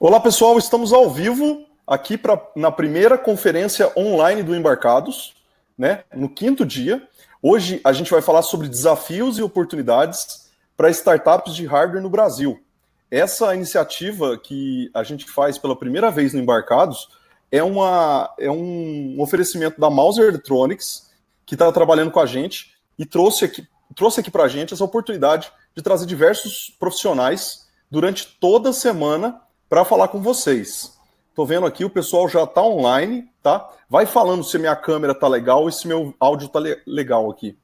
Olá pessoal, estamos ao vivo aqui na primeira conferência online do Embarcados, né, no 5º dia. Hoje a gente vai falar sobre desafios e oportunidades para startups de hardware no Brasil. Essa iniciativa que a gente faz pela primeira vez no Embarcados é um oferecimento da Mouser Electronics, que está trabalhando com a gente e trouxe aqui para a gente essa oportunidade de trazer diversos profissionais durante toda a semana para falar com vocês. Estou vendo aqui, o pessoal já está online, tá? Vai falando se minha câmera está legal e se meu áudio está legal aqui.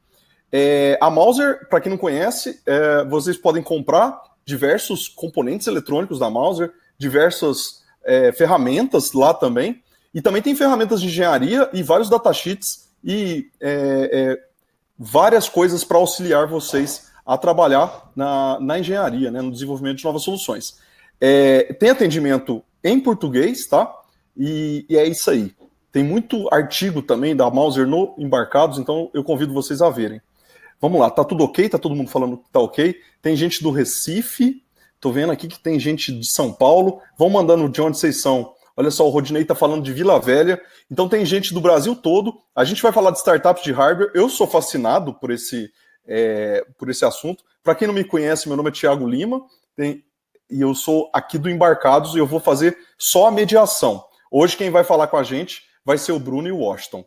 A Mouser, para quem não conhece, vocês podem comprar diversos componentes eletrônicos da Mouser, diversas ferramentas lá também, e também tem ferramentas de engenharia e vários datasheets e várias coisas para auxiliar vocês a trabalhar na engenharia, né, no desenvolvimento de novas soluções. Tem atendimento em português, tá? E é isso aí. Tem muito artigo também da Mouser no Embarcados, então eu convido vocês a verem. Vamos lá, tá tudo ok? Tá todo mundo falando que tá ok? Tem gente do Recife, tô vendo aqui que tem gente de São Paulo. Vão mandando de onde vocês são. Olha só, o Rodinei tá falando de Vila Velha. Então tem gente do Brasil todo. A gente vai falar de startups de hardware. Eu sou fascinado por esse assunto. Para quem não me conhece, meu nome é Thiago Lima. E eu sou aqui do Embarcados e eu vou fazer só a mediação. Hoje quem vai falar com a gente vai ser o Bruno e o Washington.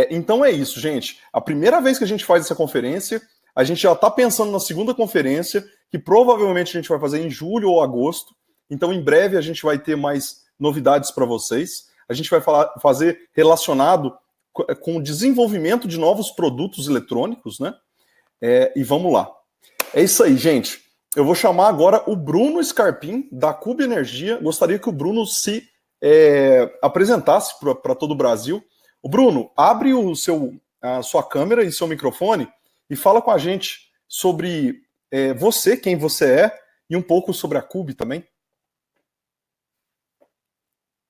Então é isso, gente. A primeira vez que a gente faz essa conferência, a gente já está pensando na segunda conferência, que provavelmente a gente vai fazer em julho ou agosto. Então em breve a gente vai ter mais novidades para vocês. A gente vai fazer relacionado com o desenvolvimento de novos produtos eletrônicos, né? E vamos lá. É isso aí, gente. Eu vou chamar agora o Bruno Scarpim, da Cube Energia. Gostaria que o Bruno se apresentasse para todo o Brasil. O Bruno, abre a sua câmera e seu microfone e fala com a gente sobre você, quem você é, e um pouco sobre a Cube também.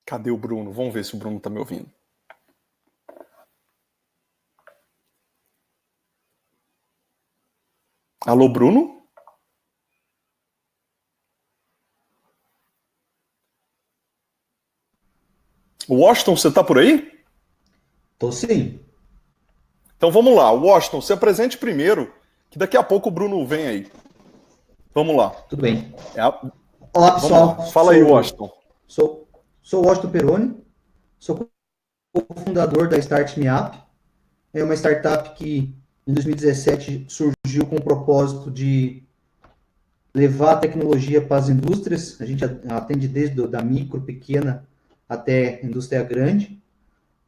Cadê o Bruno? Vamos ver se o Bruno está me ouvindo. Alô, Bruno? Washington, você está por aí? Tô sim. Então vamos lá, Washington, se apresente primeiro, que daqui a pouco o Bruno vem aí. Vamos lá. Tudo bem. Olá, pessoal. Fala aí, Washington. Sou o Washington Peroni, sou cofundador da Start Me Up. É uma startup que em 2017 surgiu com o propósito de levar a tecnologia para as indústrias. A gente atende desde da micro, pequena, até indústria grande,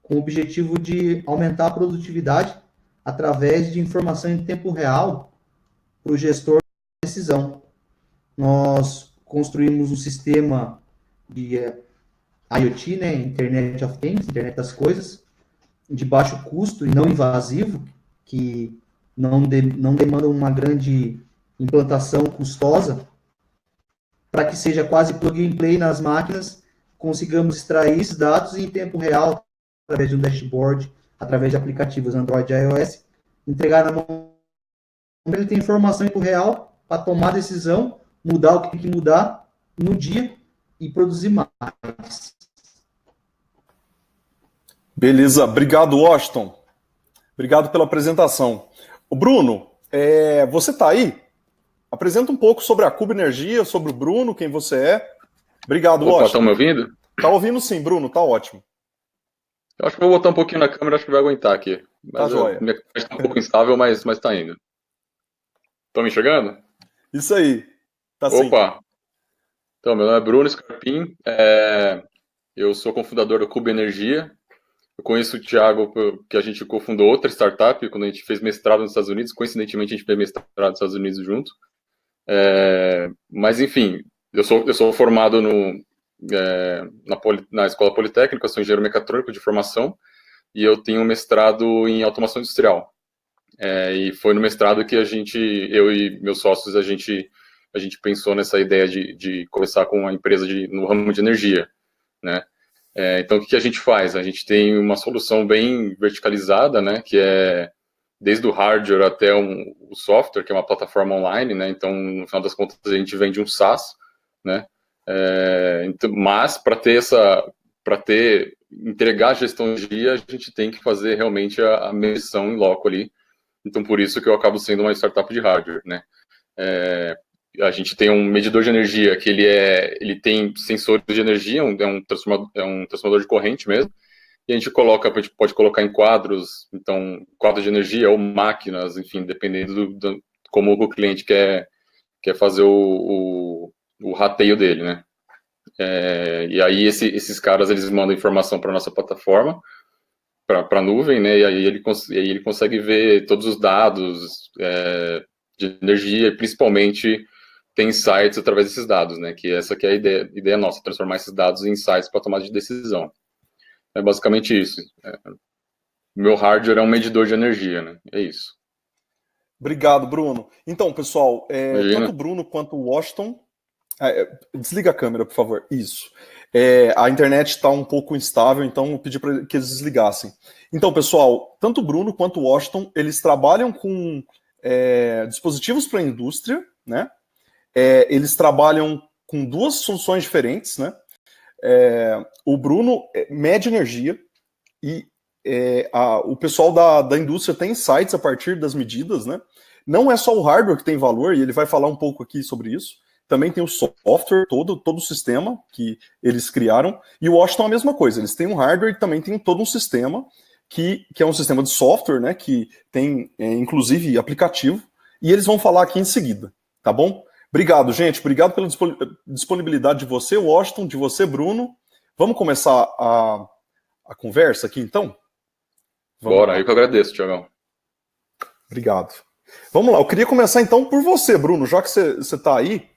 com o objetivo de aumentar a produtividade através de informação em tempo real para o gestor de decisão. Nós construímos um sistema de IoT, né, Internet of Things, Internet das Coisas, de baixo custo e não invasivo, que não demanda uma grande implantação custosa, para que seja quase plug and play nas máquinas, consigamos extrair esses dados em tempo real, através de um dashboard, através de aplicativos Android e iOS, entregar na mão, ele tem informação em tempo real para tomar decisão, mudar o que tem que mudar no dia e produzir mais. Beleza, obrigado, Washington. Obrigado pela apresentação. O Bruno, você está aí? Apresenta um pouco sobre a Cube Energia, sobre o Bruno, quem você é. Obrigado, Washington. Estão me ouvindo? Tá ouvindo sim, Bruno, tá ótimo. Eu acho que vou botar um pouquinho na câmera, acho que vai aguentar aqui. Tá joia. Minha câmera está um pouco instável, mas tá indo. Estão me enxergando? Isso aí. Tá sim. Opa! Então, meu nome é Bruno Scarpim, eu sou cofundador da Cube Energia. Eu conheço o Thiago, que a gente cofundou outra startup, quando a gente fez mestrado nos Estados Unidos. Coincidentemente, a gente fez mestrado nos Estados Unidos junto. Mas, enfim, eu sou formado na Escola Politécnica, eu sou engenheiro mecatrônico de formação, e eu tenho um mestrado em automação industrial. E foi no mestrado que eu e meus sócios, a gente pensou nessa ideia de começar com uma empresa no ramo de energia, né? Então, o que a gente faz? A gente tem uma solução bem verticalizada, né, que é desde o hardware até o software, que é uma plataforma online, né? Então, no final das contas, a gente vende um SaaS, né? Então, mas entregar a gestão de energia, a gente tem que fazer realmente a medição em loco ali. Então, por isso que eu acabo sendo uma startup de hardware, né? A gente tem um medidor de energia que ele tem sensores de energia, é um transformador de corrente mesmo, e a gente pode colocar em quadros, então, quadros de energia ou máquinas, enfim, dependendo como o cliente quer fazer o rateio dele, né? E aí esses caras, eles mandam informação para nossa plataforma, para a nuvem, né? E aí ele consegue ver todos os dados de energia e principalmente tem insights através desses dados, né? Que essa que é a ideia nossa, transformar esses dados em insights para tomada de decisão. É basicamente isso. Meu hardware é um medidor de energia, né? É isso. Obrigado, Bruno. Então, pessoal, Imagina. tanto o Bruno quanto o Washington... desliga a câmera, por favor. Isso. A internet está um pouco instável, então eu pedi para que eles desligassem. Então, pessoal, tanto o Bruno quanto o Washington, eles trabalham com dispositivos para a indústria, né? Eles trabalham com duas soluções diferentes, né? O Bruno mede energia e o pessoal da indústria tem insights a partir das medidas, né? Não é só o hardware que tem valor, e ele vai falar um pouco aqui sobre isso. Também tem o software, todo o sistema que eles criaram. E o Washington é a mesma coisa. Eles têm um hardware e também tem todo um sistema que é um sistema de software, né? Que tem, inclusive, aplicativo. E eles vão falar aqui em seguida, tá bom? Obrigado, gente. Obrigado pela disponibilidade de você, Washington, de você, Bruno. Vamos começar a conversa aqui, então? Bora, eu que agradeço, Tiagão. Obrigado. Vamos lá, eu queria começar então por você, Bruno, já que você está aí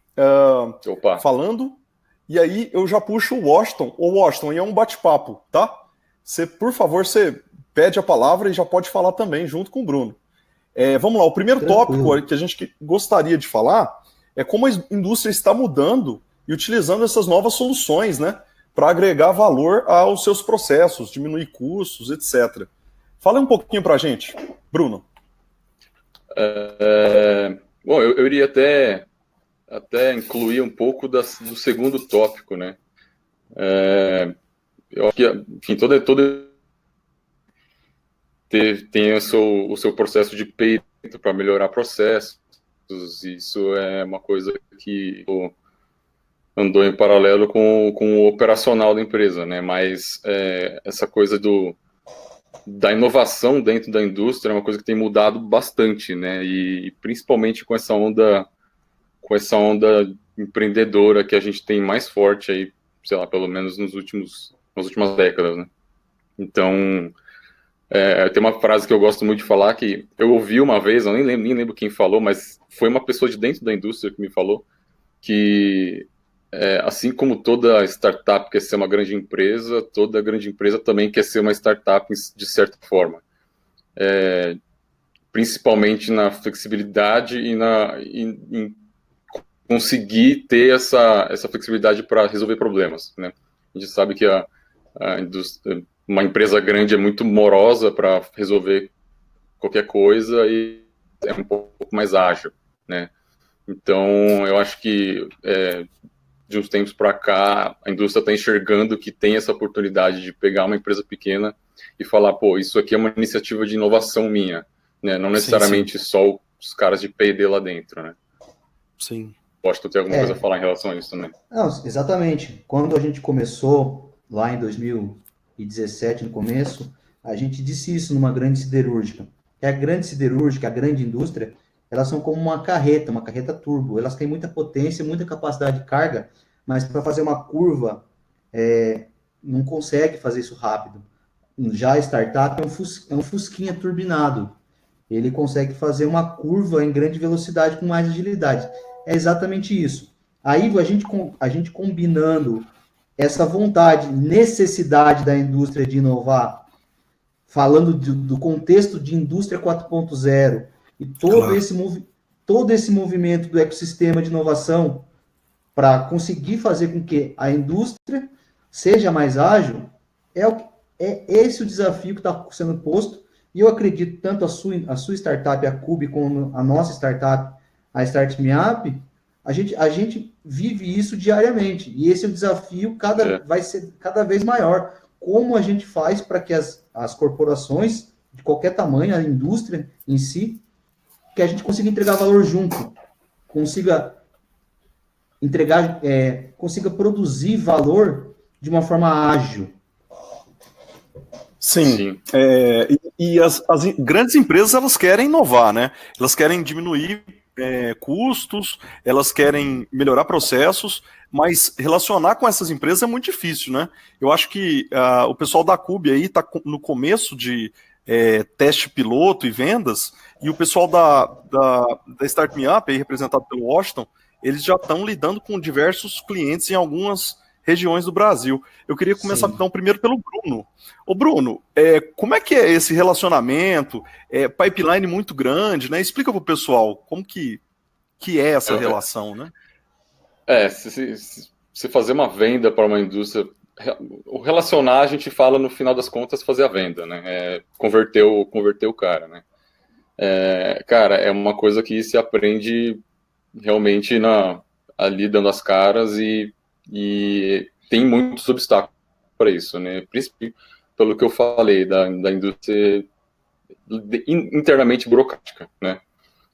falando, e aí eu já puxo o Washington. O Washington, e é um bate-papo, tá? Por favor, você pede a palavra e já pode falar também, junto com o Bruno. Vamos lá, o primeiro tópico que a gente gostaria de falar é como a indústria está mudando e utilizando essas novas soluções, né, para agregar valor aos seus processos, diminuir custos, etc. Fala um pouquinho para a gente, Bruno. Bom, eu iria até incluir um pouco do segundo tópico, né? Eu acho que, enfim, todo tem o seu processo de peito para melhorar processos. Isso é uma coisa que andou em paralelo com o operacional da empresa, né? Mas essa coisa da inovação dentro da indústria é uma coisa que tem mudado bastante, né? E principalmente com essa onda empreendedora que a gente tem mais forte aí, sei lá, pelo menos nas últimas décadas, né? Então, tem uma frase que eu gosto muito de falar, que eu ouvi uma vez, eu nem lembro quem falou, mas foi uma pessoa de dentro da indústria que me falou, que assim como toda startup quer ser uma grande empresa, toda grande empresa também quer ser uma startup de certa forma. Principalmente na flexibilidade e em conseguir ter essa flexibilidade para resolver problemas, né? A gente sabe que uma empresa grande é muito morosa para resolver qualquer coisa e é um pouco mais ágil, né? Então, eu acho que de uns tempos para cá, a indústria está enxergando que tem essa oportunidade de pegar uma empresa pequena e falar, pô, isso aqui é uma iniciativa de inovação minha, né? Não necessariamente só os caras de P&D lá dentro, né? Sim. Acho que tu tem alguma coisa a falar em relação a isso também. Não, exatamente. Quando a gente começou, lá em 2017, no começo, a gente disse isso numa grande siderúrgica. A grande siderúrgica, a grande indústria, elas são como uma carreta turbo. Elas têm muita potência, muita capacidade de carga, mas para fazer uma curva, não consegue fazer isso rápido. Já a startup é um fusquinha turbinado. Ele consegue fazer uma curva em grande velocidade com mais agilidade. É exatamente isso. Aí a gente combinando essa vontade, necessidade da indústria de inovar, falando do contexto de indústria 4.0 e todo esse movimento do ecossistema de inovação para conseguir fazer com que a indústria seja mais ágil, é esse o desafio que está sendo posto. E eu acredito tanto a sua startup, a Cube, como a nossa startup, a Start Me Up, A gente vive isso diariamente, e esse é o desafio vai ser cada vez maior. Como a gente faz para que as corporações, de qualquer tamanho, a indústria em si, que a gente consiga entregar valor junto, consiga consiga produzir valor de uma forma ágil. Sim. E as grandes empresas, elas querem inovar, né? Elas querem diminuir custos, elas querem melhorar processos, mas relacionar com essas empresas é muito difícil, né? Eu acho que o pessoal da Cube aí está no começo de teste piloto e vendas, e o pessoal da Start Me Up, aí, representado pelo Washington, eles já estão lidando com diversos clientes em algumas regiões do Brasil. Eu queria começar, então, primeiro pelo Bruno. Ô, Bruno, como é que é esse relacionamento? Pipeline muito grande, né? Explica para o pessoal como que é essa relação, né? Se fazer uma venda para uma indústria, o relacionar, a gente fala, no final das contas, fazer a venda, né? Converter o cara, né? Cara, é uma coisa que se aprende realmente ali dando as caras, e tem muitos obstáculos para isso, né? Principalmente pelo que eu falei da indústria internamente burocrática, né?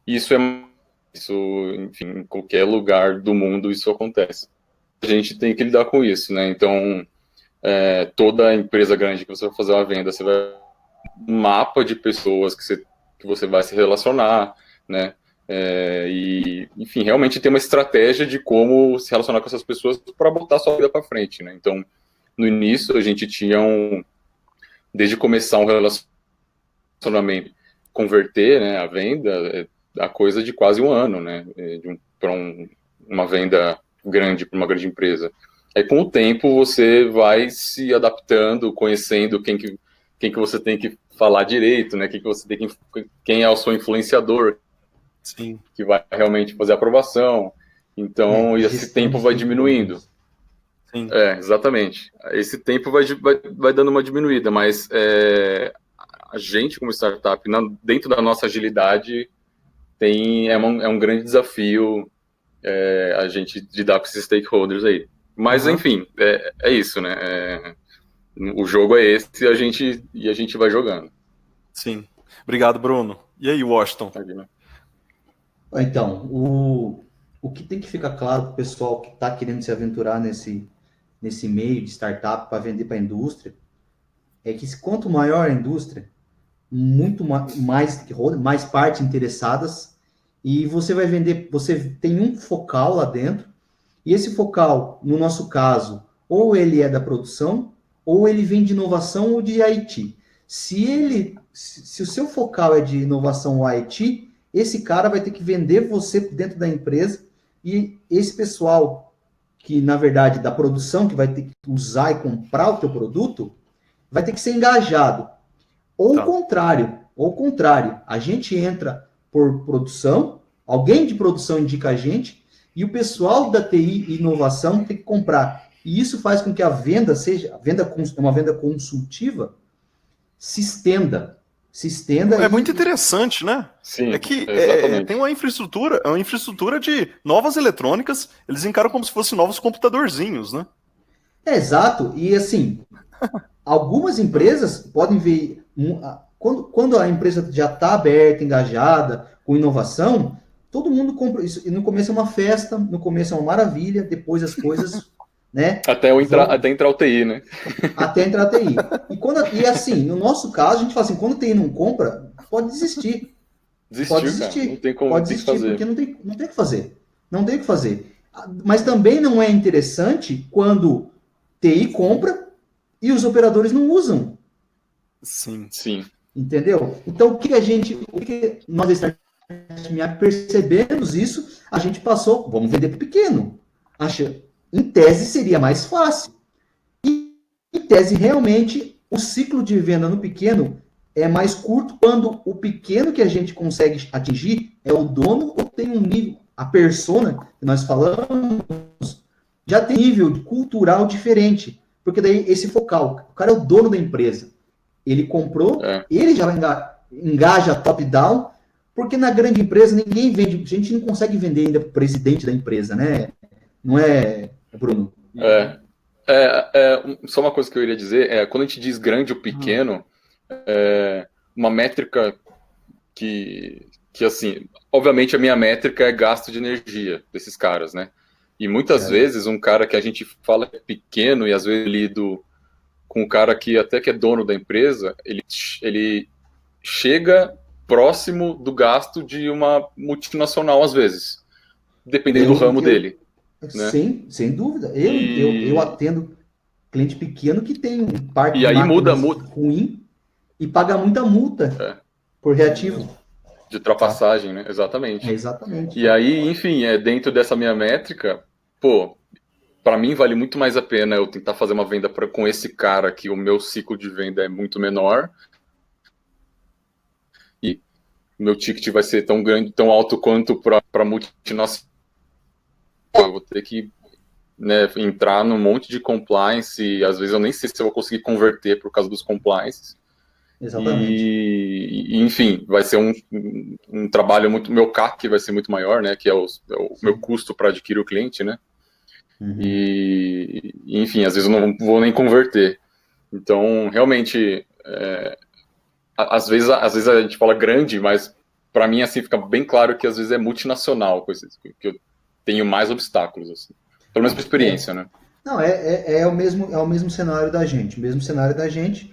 Isso, enfim, em qualquer lugar do mundo isso acontece. A gente tem que lidar com isso, né? Então, toda empresa grande que você vai fazer uma venda, você vai um mapa de pessoas que você vai se relacionar, né? E, enfim, realmente tem uma estratégia de como se relacionar com essas pessoas para botar a sua vida para frente, né? Então, no início, a gente tinha desde começar um relacionamento, converter, né, a venda, a coisa de quase um ano, né? Para uma venda grande, para uma grande empresa. Aí, com o tempo, você vai se adaptando, conhecendo quem que você tem que falar direito, né? Quem é o seu influenciador, sim, que vai realmente fazer a aprovação. Então, esse tempo vai diminuindo. Sim. Exatamente. Esse tempo vai dando uma diminuída, mas a gente, como startup, dentro da nossa agilidade, é um grande desafio a gente lidar com esses stakeholders aí. Mas, enfim, é isso, né? O jogo é esse e a gente vai jogando. Sim. Obrigado, Bruno. E aí, Washington? Então, o que tem que ficar claro para o pessoal que está querendo se aventurar nesse meio de startup para vender para a indústria é que quanto maior a indústria, muito mais partes interessadas, e você vai vender, você tem um focal lá dentro, e esse focal, no nosso caso, ou ele é da produção, ou ele vem de inovação ou de IT. Se o seu focal é de inovação ou IT, esse cara vai ter que vender você dentro da empresa, e esse pessoal que, na verdade, da produção, que vai ter que usar e comprar o teu produto, vai ter que ser engajado. Ou o contrário, a gente entra por produção, alguém de produção indica a gente, e o pessoal da TI e inovação tem que comprar. E isso faz com que a venda uma venda consultiva, se estenda. É muito interessante, né? Sim, é que exatamente. Tem uma infraestrutura de novas eletrônicas, eles encaram como se fossem novos computadorzinhos, né? Exato, e assim, algumas empresas podem ver, quando a empresa já está aberta, engajada, com inovação, todo mundo compra isso, e no começo é uma festa, no começo é uma maravilha, depois as coisas, né? Até entrar o TI, né? Até entrar a TI. E assim, no nosso caso, a gente fala assim, quando o TI não compra, pode desistir. Pode desistir. Cara. Não tem como pode desistir, porque não tem o que fazer. Não tem o que fazer. Mas também não é interessante quando TI compra e os operadores não usam. Sim. Entendeu? Então, o que nós da Start Me Up percebemos isso, a gente passou, vamos vender para o pequeno. Em tese seria mais fácil. E em tese, realmente, o ciclo de venda no pequeno é mais curto quando o pequeno que a gente consegue atingir é o dono ou tem um nível, a persona que nós falamos, já tem nível cultural diferente. Porque daí esse focal, o cara é o dono da empresa. Ele comprou, ele já engaja top-down, Porque na grande empresa ninguém vende, a gente não consegue vender ainda para o presidente da empresa, né? Não é, Bruno? Só uma coisa que eu iria dizer, quando a gente diz grande ou pequeno, uma métrica que assim, obviamente a minha métrica é gasto de energia desses caras, né? E muitas vezes um cara que a gente fala é pequeno e às vezes lido com um cara que até que é dono da empresa, ele chega próximo do gasto de uma multinacional às vezes, dependendo do ramo dele. Né? Sem dúvida. Eu atendo cliente pequeno que tem um parque de máquinas ruim e paga muita multa por reativo. De ultrapassagem, né? Exatamente. Exatamente. E aí, enfim, dentro dessa minha métrica, para mim vale muito mais a pena eu tentar fazer uma venda com esse cara que o meu ciclo de venda é muito menor e o meu ticket vai ser tão grande, tão alto quanto para multinacional. Eu vou ter que entrar num monte de compliance e às vezes eu nem sei se eu vou conseguir converter por causa dos compliances. Exatamente. E enfim, vai ser um trabalho meu CAC vai ser muito maior, né? Que é o meu custo para adquirir o cliente, né? Uhum. E enfim, às vezes eu não vou nem converter. Então, realmente, às vezes a gente fala grande, mas para mim assim fica bem claro que às vezes é multinacional, que eu tenho mais obstáculos, assim. Pelo menos por experiência, né? Não, é o mesmo cenário da gente. O mesmo cenário da gente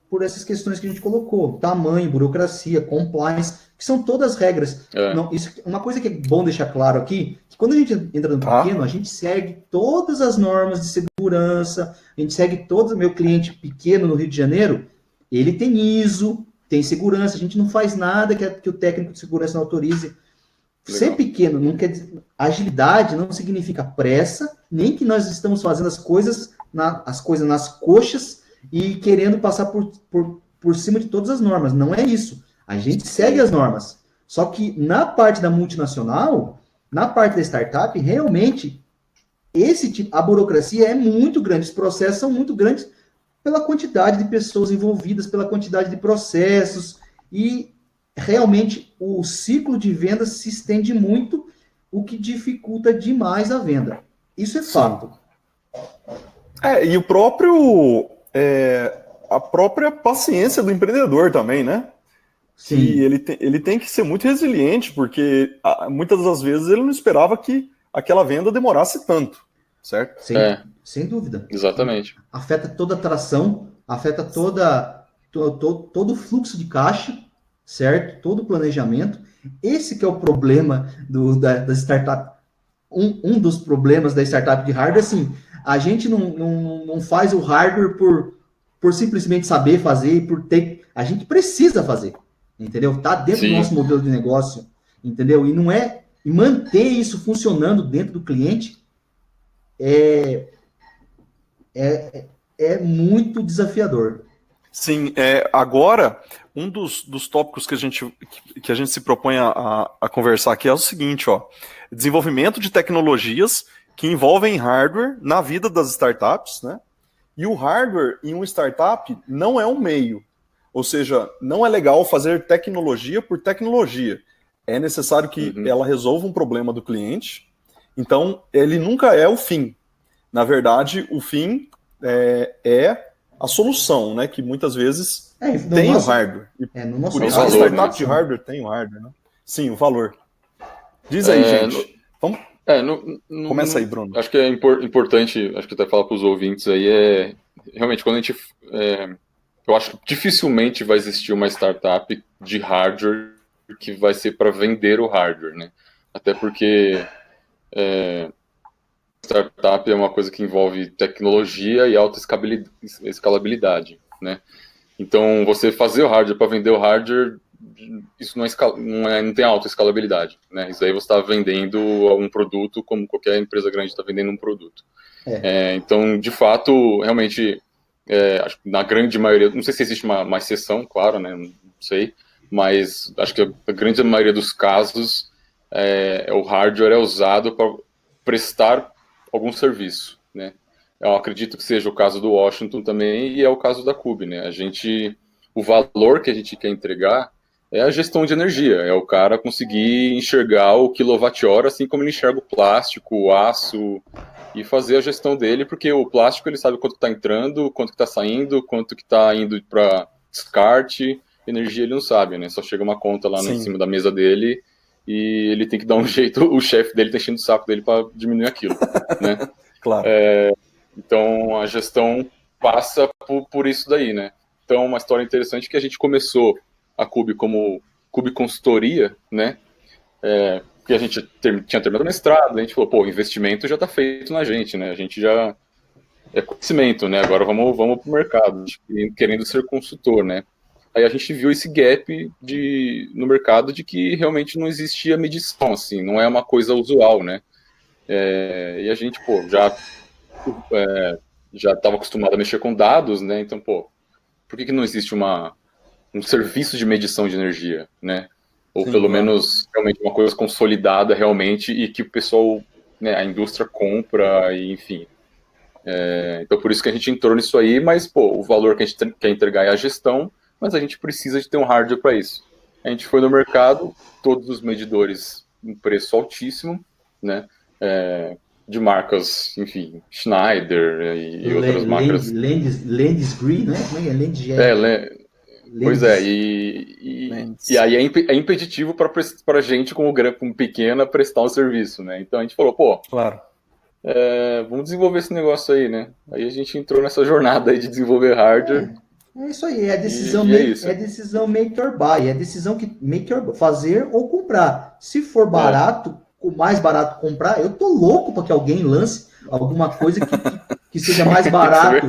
por essas questões que a gente colocou. Tamanho, burocracia, compliance, que são todas regras. Não, uma coisa que é bom deixar claro aqui, que quando a gente entra no pequeno, a gente segue todas as normas de segurança, a gente segue todos. Meu cliente pequeno no Rio de Janeiro, ele tem ISO, tem segurança, a gente não faz nada que o técnico de segurança não autorize. Legal. Ser pequeno não quer dizer. Agilidade não significa pressa, nem que nós estamos fazendo as coisas nas coxas e querendo passar por cima de todas as normas. Não é isso. A gente segue as normas. Só que na parte da multinacional, na parte da startup, realmente a burocracia é muito grande. Os processos são muito grandes pela quantidade de pessoas envolvidas, pela quantidade de processos e realmente o ciclo de vendas se estende muito, o que dificulta demais a venda. Isso é fato. E o próprio a própria paciência do empreendedor também, né? Sim. E ele tem que ser muito resiliente, porque muitas das vezes ele não esperava que aquela venda demorasse tanto, certo? Sem dúvida. Exatamente. Afeta toda a tração, afeta todo o fluxo de caixa, certo? Todo o planejamento. Esse que é o problema da startup. Um dos problemas da startup de hardware, assim, a gente não faz o hardware por simplesmente saber fazer, a gente precisa fazer, entendeu? Tá dentro do nosso modelo de negócio, entendeu? E manter isso funcionando dentro do cliente é muito desafiador. Sim, agora, um dos tópicos que a gente se propõe a conversar aqui é o seguinte, desenvolvimento de tecnologias que envolvem hardware na vida das startups, né? E o hardware em uma startup não é um meio, ou seja, não é legal fazer tecnologia por tecnologia. É necessário que ela resolva um problema do cliente, então ele nunca é o fim. Na verdade, o fim é a solução, né? Que muitas vezes tem o hardware. Por isso a startup de hardware tem o hardware, né? Sim, o valor. Diz aí, gente. Vamos... Começa aí, Bruno. Acho que é importante, acho que até falar para os ouvintes aí, realmente, quando a gente... eu acho que dificilmente vai existir uma startup de hardware que vai ser para vender o hardware, né? Até porque... startup é uma coisa que envolve tecnologia e alta escalabilidade, né? Então, você fazer o hardware para vender o hardware, isso não tem alta escalabilidade, né? Isso aí você está vendendo um produto como qualquer empresa grande está vendendo um produto. Então, de fato, realmente, acho que na grande maioria, não sei se existe uma exceção, claro, né? Não sei, mas acho que a grande maioria dos casos, o hardware é usado para prestar algum serviço, né? Eu acredito que seja o caso do Washington também e é o caso da Cube, né? O valor que a gente quer entregar é a gestão de energia, é o cara conseguir enxergar o quilowatt-hora assim como ele enxerga o plástico, o aço, e fazer a gestão dele, porque o plástico ele sabe quanto está entrando, quanto está saindo, quanto que está indo para descarte, energia ele não sabe, né? Só chega uma conta lá em cima da mesa dele e ele tem que dar um jeito, o chefe dele tá enchendo o saco dele para diminuir aquilo, né? Claro. Então a gestão passa por isso daí, né? Então uma história interessante que a gente começou a Cube como Cube Consultoria, né? Porque a gente tinha terminado o mestrado, a gente falou, pô, o investimento já está feito na gente, né? A gente já é conhecimento, né? Agora vamos pro mercado, querendo ser consultor, né? Aí a gente viu esse gap no mercado de que realmente não existia medição, assim, não é uma coisa usual, né? E a gente, pô, já estava acostumado a mexer com dados, né? Então, pô, por que não existe um serviço de medição de energia, né? Ou Sim, pelo claro. menos realmente uma coisa consolidada realmente e que o pessoal, né, a indústria compra e enfim. Então por isso que a gente entrou nisso aí, mas pô, o valor que a gente quer entregar é a gestão, mas a gente precisa de ter um hardware para isso. A gente foi no mercado, todos os medidores em preço altíssimo, né? De marcas, enfim, Schneider e outras marcas. Landis-Green, né? Como é que é? Pois é, e aí é impeditivo para a gente, como pequena, prestar um serviço, né? Então a gente falou, pô, claro. Vamos desenvolver esse negócio aí, né? Aí a gente entrou nessa jornada aí de desenvolver hardware. É isso aí, é decisão make or buy, é decisão que make or fazer ou comprar. Se for barato, o mais barato comprar, eu tô louco para que alguém lance alguma coisa que seja mais barato.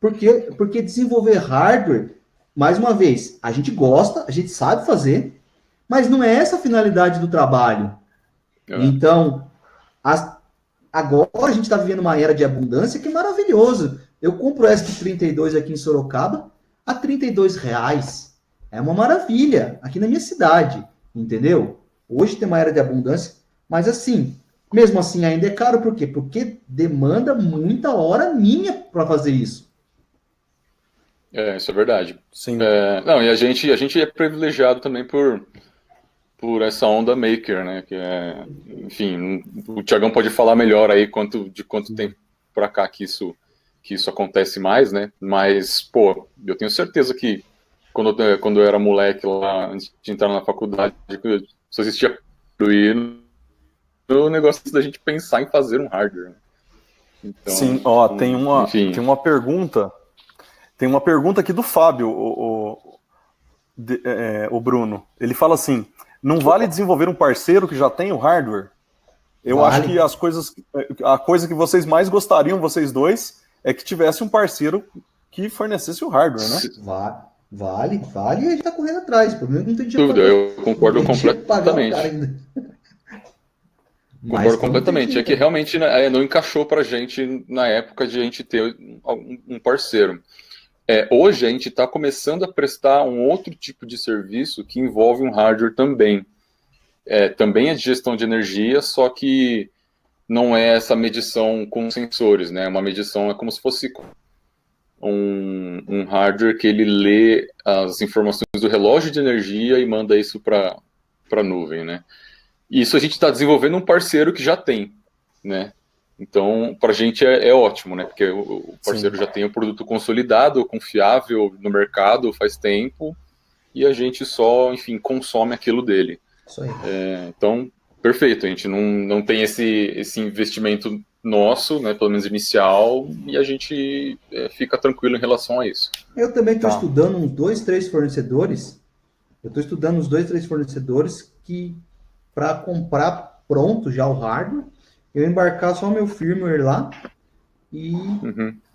Porque desenvolver hardware, mais uma vez, a gente gosta, a gente sabe fazer, mas não é essa a finalidade do trabalho. Então, agora a gente está vivendo uma era de abundância que é maravilhoso. Eu compro o ESP32 aqui em Sorocaba a R$32. É uma maravilha, aqui na minha cidade, entendeu? Hoje tem uma era de abundância, mas assim, mesmo assim ainda é caro, por quê? Porque demanda muita hora minha para fazer isso. Isso é verdade. Sim. Não, e a gente é privilegiado também por essa onda maker, né? Enfim, o Thiagão pode falar melhor aí de quanto tempo para cá que isso acontece mais, né? Mas, pô, eu tenho certeza que quando eu era moleque lá, antes de entrar na faculdade, só existia o negócio da gente pensar em fazer um hardware. Né? Então, sim, tem uma pergunta. Tem uma pergunta aqui do Fábio, o Bruno. Ele fala assim: não vale desenvolver um parceiro que já tem o hardware? Eu acho que a coisa que vocês mais gostariam, vocês dois, é que tivesse um parceiro que fornecesse o hardware, né? Vale, e a gente tá correndo atrás. O problema é que não tem dinheiro. Dúvida, eu concordo completamente. Concordo completamente. É que realmente não encaixou pra gente na época de a gente ter um parceiro. Hoje a gente está começando a prestar um outro tipo de serviço que envolve um hardware também. Também é de gestão de energia, só que não é essa medição com sensores, né? Uma medição é como se fosse um hardware que ele lê as informações do relógio de energia e manda isso para a nuvem, né? E isso a gente está desenvolvendo um parceiro que já tem, né? Então, para a gente é ótimo, né? Porque o parceiro já tem o produto consolidado, confiável no mercado faz tempo, e a gente só, enfim, consome aquilo dele. Isso aí. Então, perfeito. A gente não tem esse investimento nosso, né? Pelo menos inicial, e a gente fica tranquilo em relação a isso. Eu também estou estudando uns 2, 3 fornecedores. Que para comprar pronto já o hardware, eu embarcar só o meu firmware lá e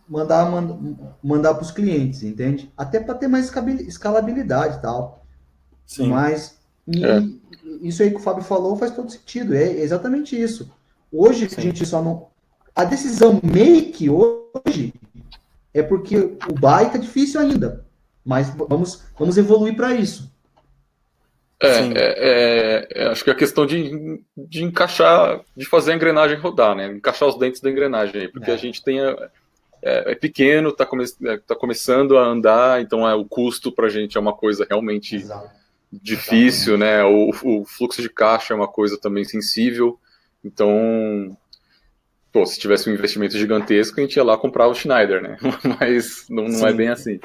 mandar para os clientes, entende? Até para ter mais escalabilidade e tal. Sim. Mas isso aí que o Fábio falou faz todo sentido. É exatamente isso. Hoje a gente só não... A decisão make hoje é porque o buy tá difícil ainda. Mas vamos evoluir para isso. Acho que é a questão de encaixar, de fazer a engrenagem rodar, né? Encaixar os dentes da engrenagem aí, porque a gente tem pequeno, tá começando a andar, então o custo pra gente é uma coisa realmente difícil, né? O fluxo de caixa é uma coisa também sensível. Então, pô, se tivesse um investimento gigantesco, a gente ia lá comprar o Schneider, né? Mas não é bem assim.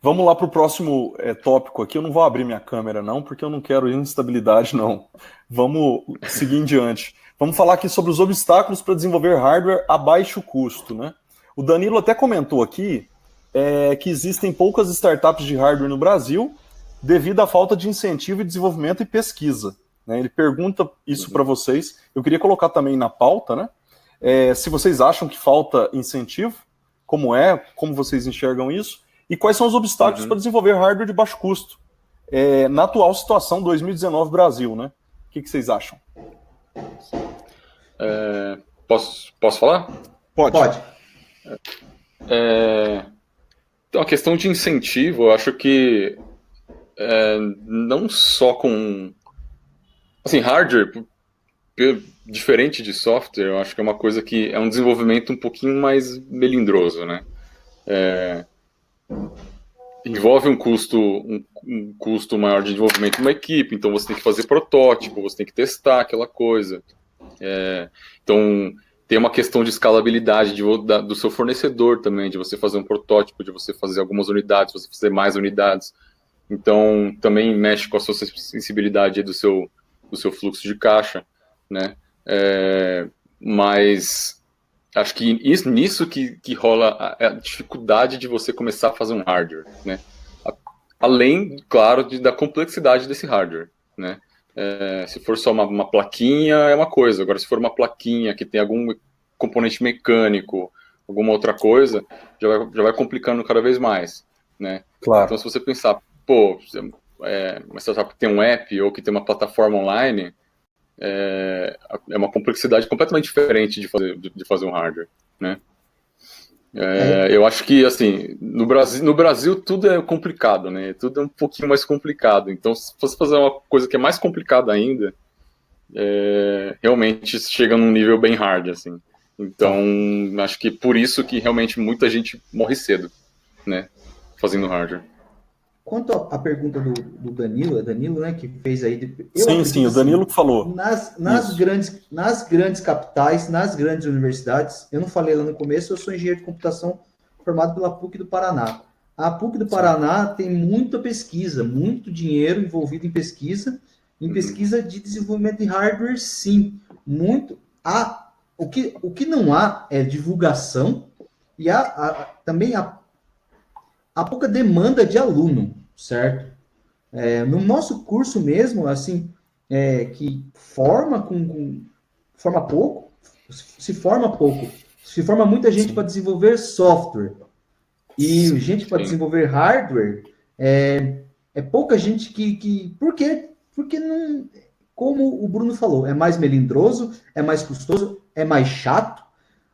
Vamos lá para o próximo tópico aqui. Eu não vou abrir minha câmera, não, porque eu não quero instabilidade, não. Vamos seguir em diante. Vamos falar aqui sobre os obstáculos para desenvolver hardware a baixo custo, né? O Danilo até comentou aqui que existem poucas startups de hardware no Brasil devido à falta de incentivo e desenvolvimento e pesquisa, né? Ele pergunta isso para vocês. Eu queria colocar também na pauta, né? Se vocês acham que falta incentivo, como vocês enxergam isso, e quais são os obstáculos para desenvolver hardware de baixo custo na atual situação 2019 Brasil, né? O que vocês acham? Posso falar? Pode. Então, a questão de incentivo, eu acho que não só com... Assim, hardware, diferente de software, eu acho que é uma coisa que é um desenvolvimento um pouquinho mais melindroso, né? Envolve um custo maior de desenvolvimento de uma equipe, então você tem que fazer protótipo, você tem que testar aquela coisa. Então, tem uma questão de escalabilidade do seu fornecedor também, de você fazer um protótipo, de você fazer algumas unidades, você fazer mais unidades. Então, também mexe com a sua sensibilidade do seu fluxo de caixa, né? Mas acho que nisso que rola a dificuldade de você começar a fazer um hardware, né? Além, claro, da complexidade desse hardware, né? Se for só uma plaquinha, é uma coisa. Agora, se for uma plaquinha que tem algum componente mecânico, alguma outra coisa, já vai complicando cada vez mais, né? Claro. Então, se você pensar, pô, uma startup que tem um app ou que tem uma plataforma online, é uma complexidade completamente diferente de fazer um hardware, né? Eu acho que, assim, no Brasil tudo é complicado, né? Tudo é um pouquinho mais complicado. Então, se você fazer uma coisa que é mais complicada ainda, realmente chega num nível bem hard, assim. Então, acho que por isso que realmente muita gente morre cedo, né? Fazendo hardware. Quanto à pergunta do Danilo, é Danilo, né, que fez aí... Sim, o Danilo que falou. Nas grandes capitais, nas grandes universidades, eu não falei lá no começo, eu sou engenheiro de computação formado pela PUC do Paraná. A PUC do Paraná tem muita pesquisa, muito dinheiro envolvido em pesquisa de desenvolvimento de hardware, sim. Muito. O que não há é divulgação e também há pouca demanda de aluno, certo? No nosso curso mesmo, assim, que forma pouco, se forma muita gente para desenvolver software e gente para desenvolver hardware, é pouca gente por quê? Porque não, como o Bruno falou, é mais melindroso, é mais custoso, é mais chato,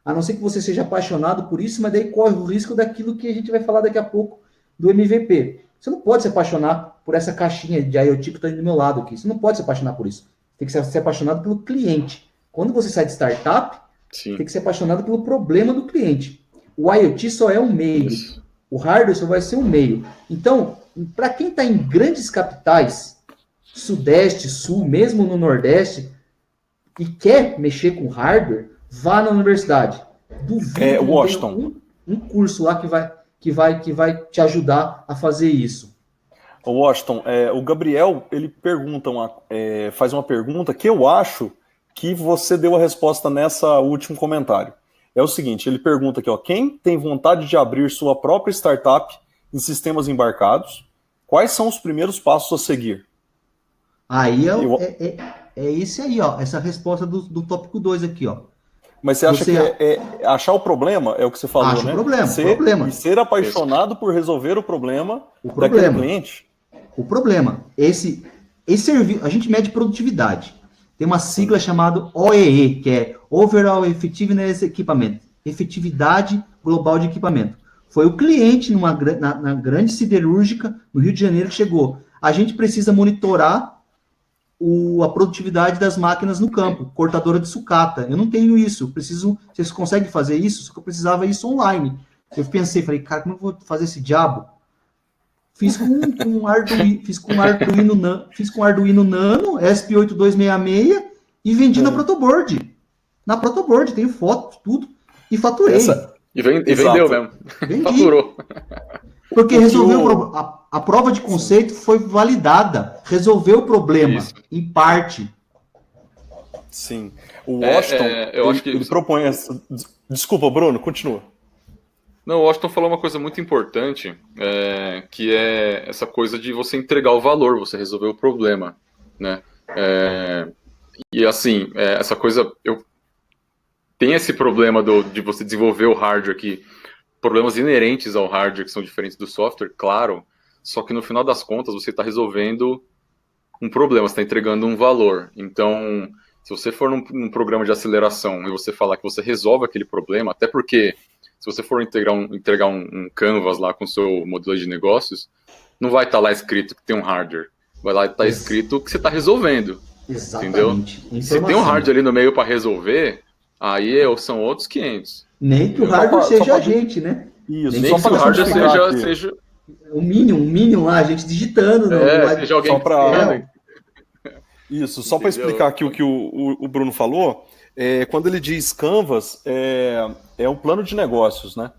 a não ser que você seja apaixonado por isso, mas daí corre o risco daquilo que a gente vai falar daqui a pouco do MVP. Você não pode se apaixonar por essa caixinha de IoT que está do meu lado aqui. Você não pode se apaixonar por isso. Tem que ser apaixonado pelo cliente. Quando você sai de startup, tem que ser apaixonado pelo problema do cliente. O IoT só é um meio. Isso. O hardware só vai ser um meio. Então, para quem está em grandes capitais, Sudeste, Sul, mesmo no Nordeste, e quer mexer com hardware, vá na universidade. Duvido Washington. Um curso lá que vai te ajudar a fazer isso. Washington, o Gabriel, ele faz uma pergunta que eu acho que você deu a resposta nessa último comentário. É o seguinte, ele pergunta aqui, quem tem vontade de abrir sua própria startup em sistemas embarcados, quais são os primeiros passos a seguir? Aí é esse aí, essa resposta do tópico 2 aqui, Mas você acha que achar o problema, é o que você falou, né? Problema. E ser apaixonado por resolver o problema daquele cliente. O problema, esse serviço, a gente mede produtividade. Tem uma sigla chamada OEE, que é Overall Effectiveness Equipment, efetividade global de equipamento. Foi o cliente na grande siderúrgica no Rio de Janeiro que chegou. A gente precisa monitorar a produtividade das máquinas no campo, cortadora de sucata. Eu não tenho isso, vocês conseguem fazer isso? Só que eu precisava isso online. Eu pensei, falei, cara, como eu vou fazer esse diabo? Fiz com Arduino Nano, ESP8266 e vendi na Protoboard. Na Protoboard, tenho foto, tudo. E faturei. E vendeu mesmo. Vendi. Faturou. Porque resolveu a prova de conceito foi validada. Resolveu o problema, em parte. Sim. O Washington, ele propõe essa... Desculpa, Bruno, continua. Não, o Washington falou uma coisa muito importante, que é essa coisa de você entregar o valor, você resolver o problema, né? E assim, essa coisa... Tem esse problema de você desenvolver o hardware aqui, problemas inerentes ao hardware que são diferentes do software, claro, só que no final das contas você está resolvendo um problema, você está entregando um valor. Então, se você for num programa de aceleração e você falar que você resolve aquele problema, até porque se você for entregar um canvas lá com o seu modelo de negócios, não vai estar lá escrito que tem um hardware, vai lá estar escrito que você está resolvendo. Exatamente. Entendeu? Se tem um hardware ali no meio para resolver, aí são outros 500. Nem que o hardware seja a gente, né? Isso, nem que o hardware seja... O mínimo lá, a gente digitando. Seja alguém só para... que... Isso, só para explicar aqui o que o Bruno falou, quando ele diz Canvas, é um plano de negócios, né?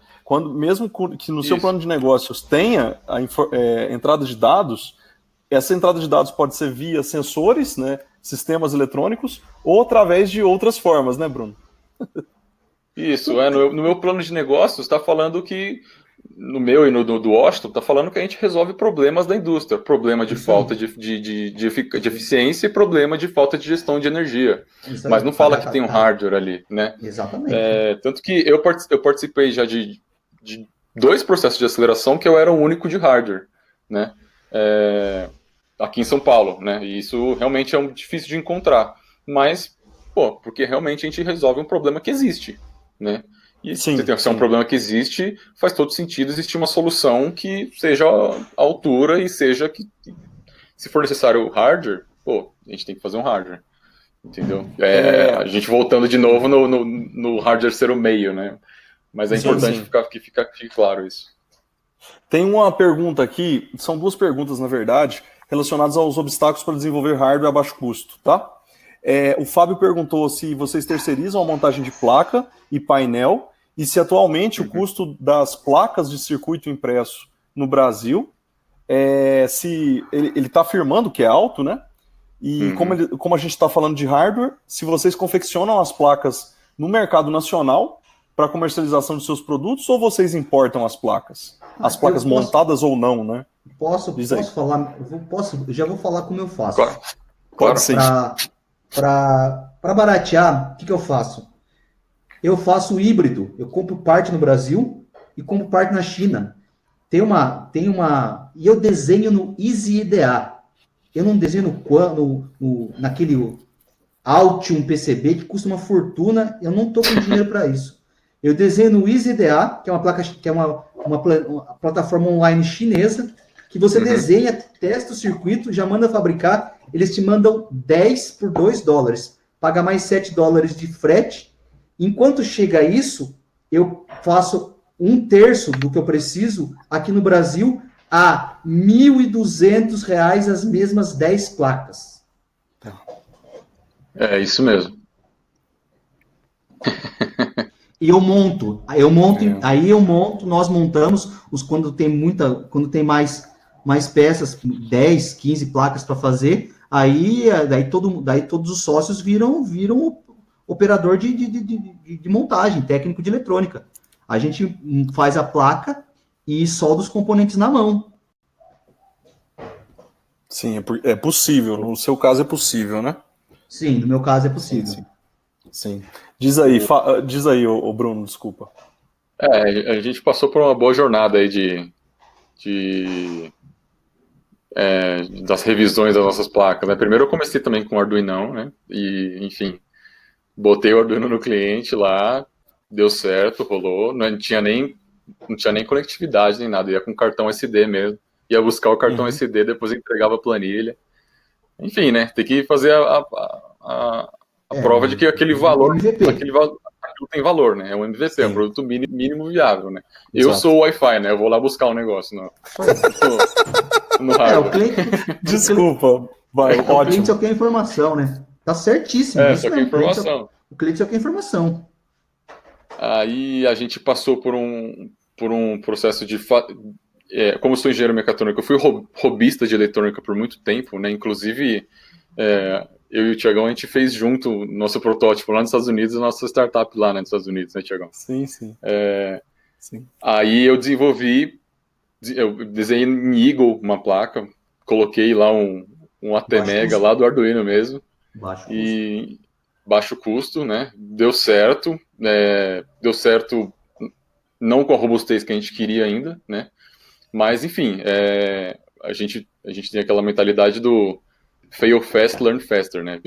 Mesmo que no seu plano de negócios tenha a entrada de dados, essa entrada de dados pode ser via sensores, né, sistemas eletrônicos, ou através de outras formas, né, Bruno? Isso, no meu plano de negócios está falando que, no meu e no do Washington, está falando que a gente resolve problemas da indústria, problema de falta de eficiência e problema de falta de gestão de energia. Mas não fala que tem um hardware ali, né? Exatamente. Tanto que eu participei já de 2 processos de aceleração que eu era o único de hardware, né? Aqui em São Paulo, né? E isso realmente é difícil de encontrar. Mas, porque realmente a gente resolve um problema que existe, né? E se é um problema que existe, faz todo sentido existir uma solução que seja à altura e seja que, se for necessário o hardware, a gente tem que fazer um hardware, entendeu? A gente voltando de novo no hardware ser o meio, né? Mas é importante que fique claro isso. Tem uma pergunta aqui, são 2 perguntas, na verdade, relacionadas aos obstáculos para desenvolver hardware a baixo custo, tá? O Fábio perguntou se vocês terceirizam a montagem de placa e painel e se atualmente o custo das placas de circuito impresso no Brasil, se ele está afirmando que é alto, né? E como a gente está falando de hardware, se vocês confeccionam as placas no mercado nacional para comercialização de seus produtos ou vocês importam as placas? As placas montadas ou não, né? Posso falar? Já vou falar como eu faço. Claro. Para baratear, o que eu faço? Eu faço híbrido. Eu compro parte no Brasil e compro parte na China. E eu desenho no EasyEDA. Eu não desenho naquele Altium PCB que custa uma fortuna. Eu não estou com dinheiro para isso. Eu desenho no EasyEDA, que é uma placa, que é uma plataforma online chinesa, que você desenha, testa o circuito, já manda fabricar, eles te mandam 10 por $2. Paga mais $7 de frete. Enquanto chega isso, eu faço 1/3 do que eu preciso aqui no Brasil a R$ 1.200 as mesmas 10 placas. É isso mesmo. E nós montamos quando tem mais peças, 10, 15 placas para fazer, daí todos os sócios viram operador de montagem, técnico de eletrônica. A gente faz a placa e solda os componentes na mão. Sim, é possível. No seu caso é possível, né? Sim, no meu caso é possível. Sim. Diz aí, ô Bruno, desculpa. A gente passou por uma boa jornada aí das revisões das nossas placas, né? Primeiro eu comecei também com o Arduino, né? E, enfim, botei o Arduino no cliente lá, deu certo, rolou, não tinha nem conectividade nem nada, ia com cartão SD mesmo, ia buscar o cartão SD, depois entregava a planilha. Enfim, né? Tem que fazer a prova de que aquele valor aquilo tem valor, né? É um MVP, é um Sim. produto mínimo viável, né? Eu Exato. sou o Wi-Fi, né? Eu vou lá buscar um negócio no O hardware. cliente, Desculpa, vai, o cliente ótimo. só quer informação, né? Tá certíssimo, é isso Só que mesmo. informação. O cliente só quer informação. Aí a gente passou por um processo de... como eu sou engenheiro mecatrônico, eu fui robista de eletrônica por muito tempo, né? Inclusive, eu e o Thiagão, a gente fez junto nosso protótipo lá nos Estados Unidos, a nossa startup lá, né, nos Estados Unidos, né, Thiagão? Sim, sim. Sim. Aí eu desenhei em Eagle uma placa, coloquei lá um ATmega lá do Arduino mesmo, baixo custo, né? Deu certo não com a robustez que a gente queria ainda, né? Mas, enfim, a gente tem aquela mentalidade do fail fast, learn faster, né?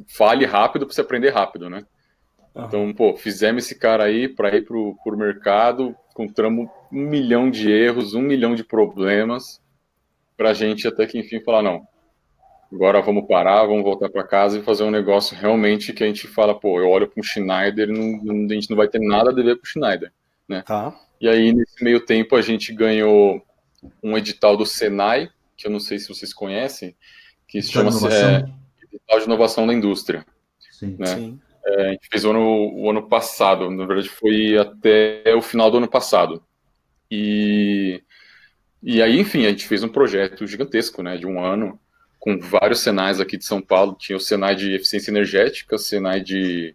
Fale rápido para você aprender rápido, né? Então, fizemos esse cara aí para ir pro mercado, encontramos 1 milhão de erros, 1 milhão de problemas, pra gente até que, enfim, falar, não, agora vamos parar, vamos voltar para casa e fazer um negócio realmente que a gente fala, eu olho para um Schneider e a gente não vai ter nada a ver com o Schneider, né? Tá. E aí, nesse meio tempo, a gente ganhou um edital do Senai, que eu não sei se vocês conhecem, que se chama Edital de Inovação da Indústria. Sim. Né? Sim. A gente fez o ano passado, na verdade foi até o final do ano passado. E aí, enfim, a gente fez um projeto gigantesco, né, de um ano, com vários Senais aqui de São Paulo. Tinha o Senai de Eficiência Energética, Senai de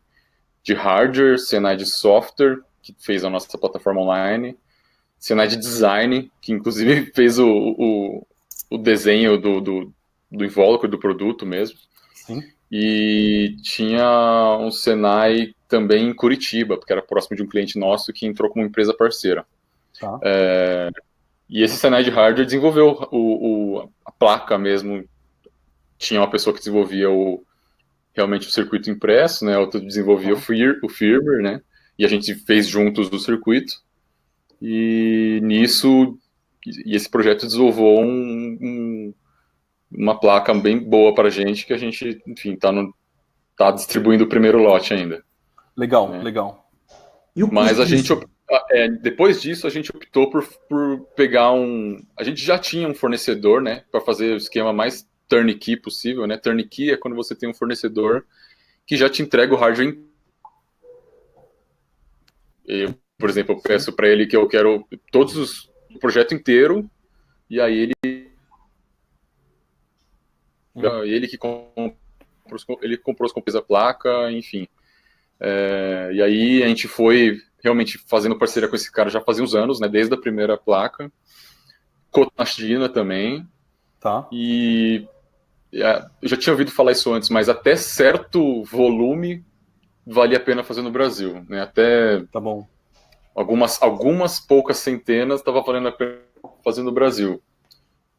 Hardware, Senai de Software, que fez a nossa plataforma online, Senai de Design, que inclusive fez o desenho do invólucro do produto mesmo. Sim. E tinha um Senai também em Curitiba, porque era próximo de um cliente nosso que entrou como empresa parceira. Tá. E esse Senai de hardware desenvolveu a placa mesmo. Tinha uma pessoa que desenvolvia realmente o circuito impresso, né? Outra desenvolvia o firmware, né? E a gente fez juntos o circuito. E esse projeto desenvolveu uma placa bem boa para a gente, que a gente, enfim, tá distribuindo o primeiro lote ainda. Legal, né? Legal. E o Mas custo depois disso, a gente optou por pegar a gente já tinha um fornecedor, né, para fazer o esquema mais turnkey possível, né? Turnkey é quando você tem um fornecedor que já te entrega o hardware. Por exemplo, eu peço para ele que eu quero o projeto inteiro, e aí ele que comprou os componentes da placa, enfim. E aí a gente foi realmente fazendo parceria com esse cara já fazia uns anos, né, desde a primeira placa, na China também. Tá. E eu já tinha ouvido falar isso antes, mas até certo volume valia a pena fazer no Brasil, né? Até tá bom. Algumas poucas centenas estava valendo a pena fazer no Brasil.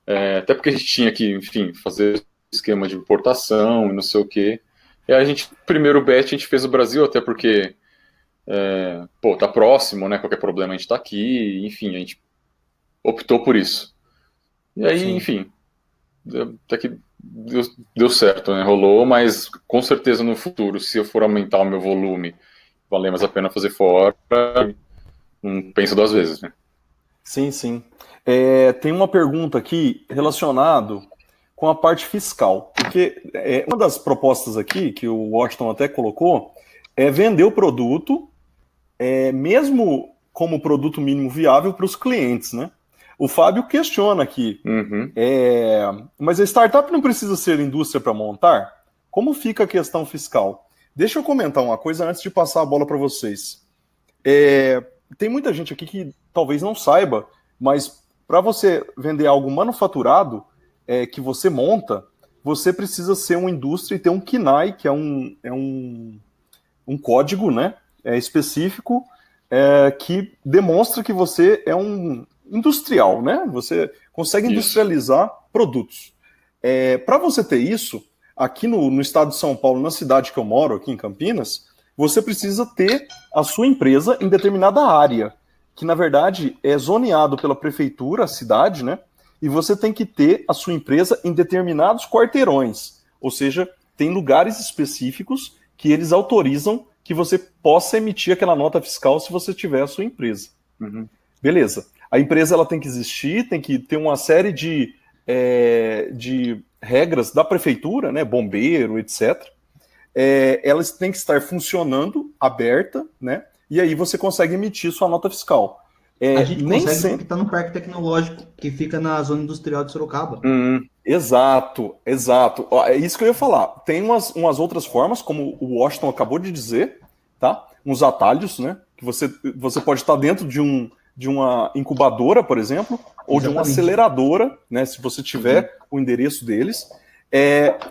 Até porque a gente tinha que, enfim, fazer esquema de importação e não sei o quê. E a gente, primeiro bet, a gente fez no Brasil, até porque, tá próximo, né? Qualquer problema a gente tá aqui, enfim, a gente optou por isso. E aí, Sim. enfim, até que deu certo, né? Rolou, mas com certeza no futuro, se eu for aumentar o meu volume, valer mais a pena fazer fora, não penso 2 vezes, né? Sim, sim. Tem uma pergunta aqui relacionado com a parte fiscal, porque uma das propostas aqui, que o Washington até colocou, é vender o produto, mesmo como produto mínimo viável para os clientes, né? O Fábio questiona aqui, mas a startup não precisa ser indústria para montar? Como fica a questão fiscal? Deixa eu comentar uma coisa antes de passar a bola para vocês. Tem muita gente aqui que talvez não saiba, mas para você vender algo manufaturado, que você monta, você precisa ser uma indústria e ter um KNAI, que é um código, né, específico, que demonstra que você é um industrial, né? Você consegue industrializar produtos. Para você ter isso, aqui no estado de São Paulo, na cidade que eu moro, aqui em Campinas, você precisa ter a sua empresa em determinada área, que na verdade é zoneado pela prefeitura, a cidade, né? E você tem que ter a sua empresa em determinados quarteirões, ou seja, tem lugares específicos que eles autorizam que você possa emitir aquela nota fiscal se você tiver a sua empresa. Uhum. Beleza. A empresa ela tem que existir, tem que ter uma série de regras da prefeitura, né, bombeiro, etc. Elas têm que estar funcionando, aberta, né, e aí você consegue emitir sua nota fiscal. A gente consegue porque está no Parque Tecnológico, que fica na zona industrial de Sorocaba. Exato. É isso que eu ia falar. Tem umas outras formas, como o Washington acabou de dizer, tá? Uns atalhos, né? Que você pode estar dentro de uma incubadora, por exemplo, ou de uma aceleradora, né? Se você tiver o endereço deles.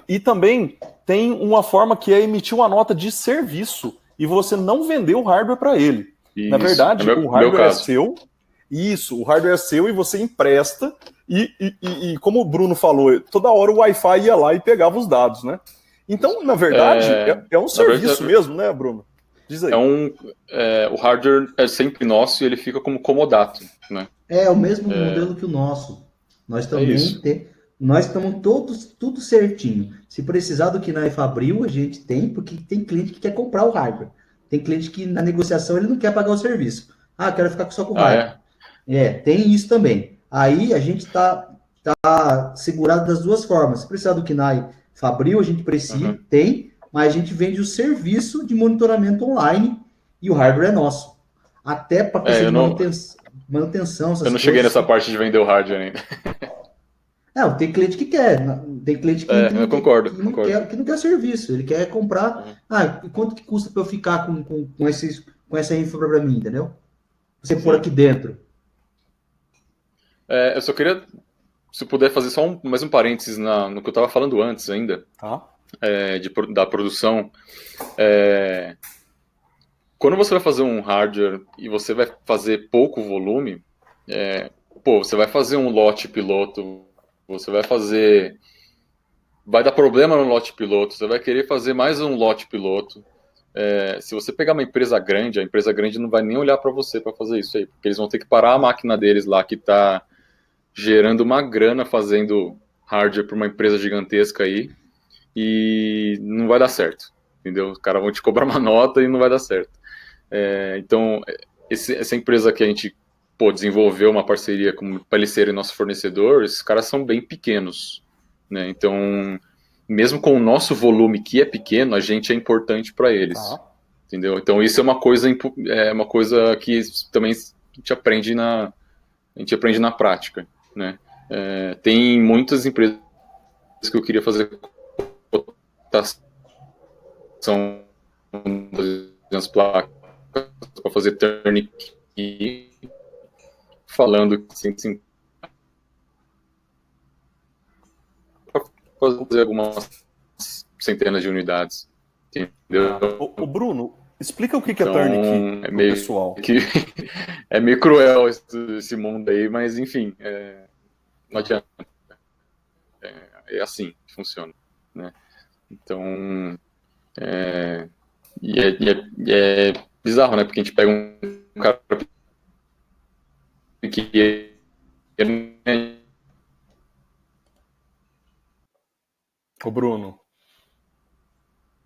E também tem uma forma que é emitir uma nota de serviço e você não vender o hardware para ele. Isso, na verdade, o hardware é seu. Isso, o hardware é seu e você empresta. E como o Bruno falou, toda hora o Wi-Fi ia lá e pegava os dados, né? Então, na verdade, é um serviço mesmo, né, Bruno? Diz aí. O hardware é sempre nosso e ele fica como comodato, né? É o mesmo modelo que o nosso. Nós também nós estamos todos tudo certinho. Se precisar do KNAI Fabril, a gente tem, porque tem cliente que quer comprar o hardware. Tem cliente que na negociação ele não quer pagar o serviço. Quero ficar só com o hardware. Tem isso também. Aí a gente está segurado das duas formas. Se precisar do KNAI Fabril, a gente precisa, tem, mas a gente vende o serviço de monitoramento online e o hardware é nosso. Até para questão de manutenção. Eu não cheguei nessa parte de vender o hardware ainda. Não, tem cliente que quer. Tem cliente que, eu concordo, que não quer serviço. Ele quer comprar. Quanto que custa para eu ficar com essa infra para mim, entendeu? Você pôr aqui dentro. Eu só queria, se puder, fazer só mais um parênteses no que eu estava falando antes ainda, da produção. Quando você vai fazer um hardware e você vai fazer pouco volume, você vai fazer um lote piloto, vai dar problema no lote piloto, você vai querer fazer mais um lote piloto. Se você pegar uma empresa grande, a empresa grande não vai nem olhar para você para fazer isso aí, porque eles vão ter que parar a máquina deles lá que está gerando uma grana fazendo hardware para uma empresa gigantesca aí e não vai dar certo, entendeu? Os caras vão te cobrar uma nota e não vai dar certo. Então, essa empresa que a gente desenvolveu uma parceria para eles serem nosso fornecedor, esses caras são bem pequenos, né? Então, mesmo com o nosso volume que é pequeno, a gente é importante para eles, entendeu? Então, isso é uma coisa que também a gente aprende na prática, né? Tem muitas empresas que eu queria fazer cotação das placas para fazer turnkey, falando assim, para fazer algumas centenas de unidades, entendeu? O Bruno, explica o que é turnkey pro pessoal. É meio cruel esse mundo aí, mas enfim, não adianta. É assim que funciona, né? Então, é bizarro, né? Porque a gente pega um cara que Ô, Bruno.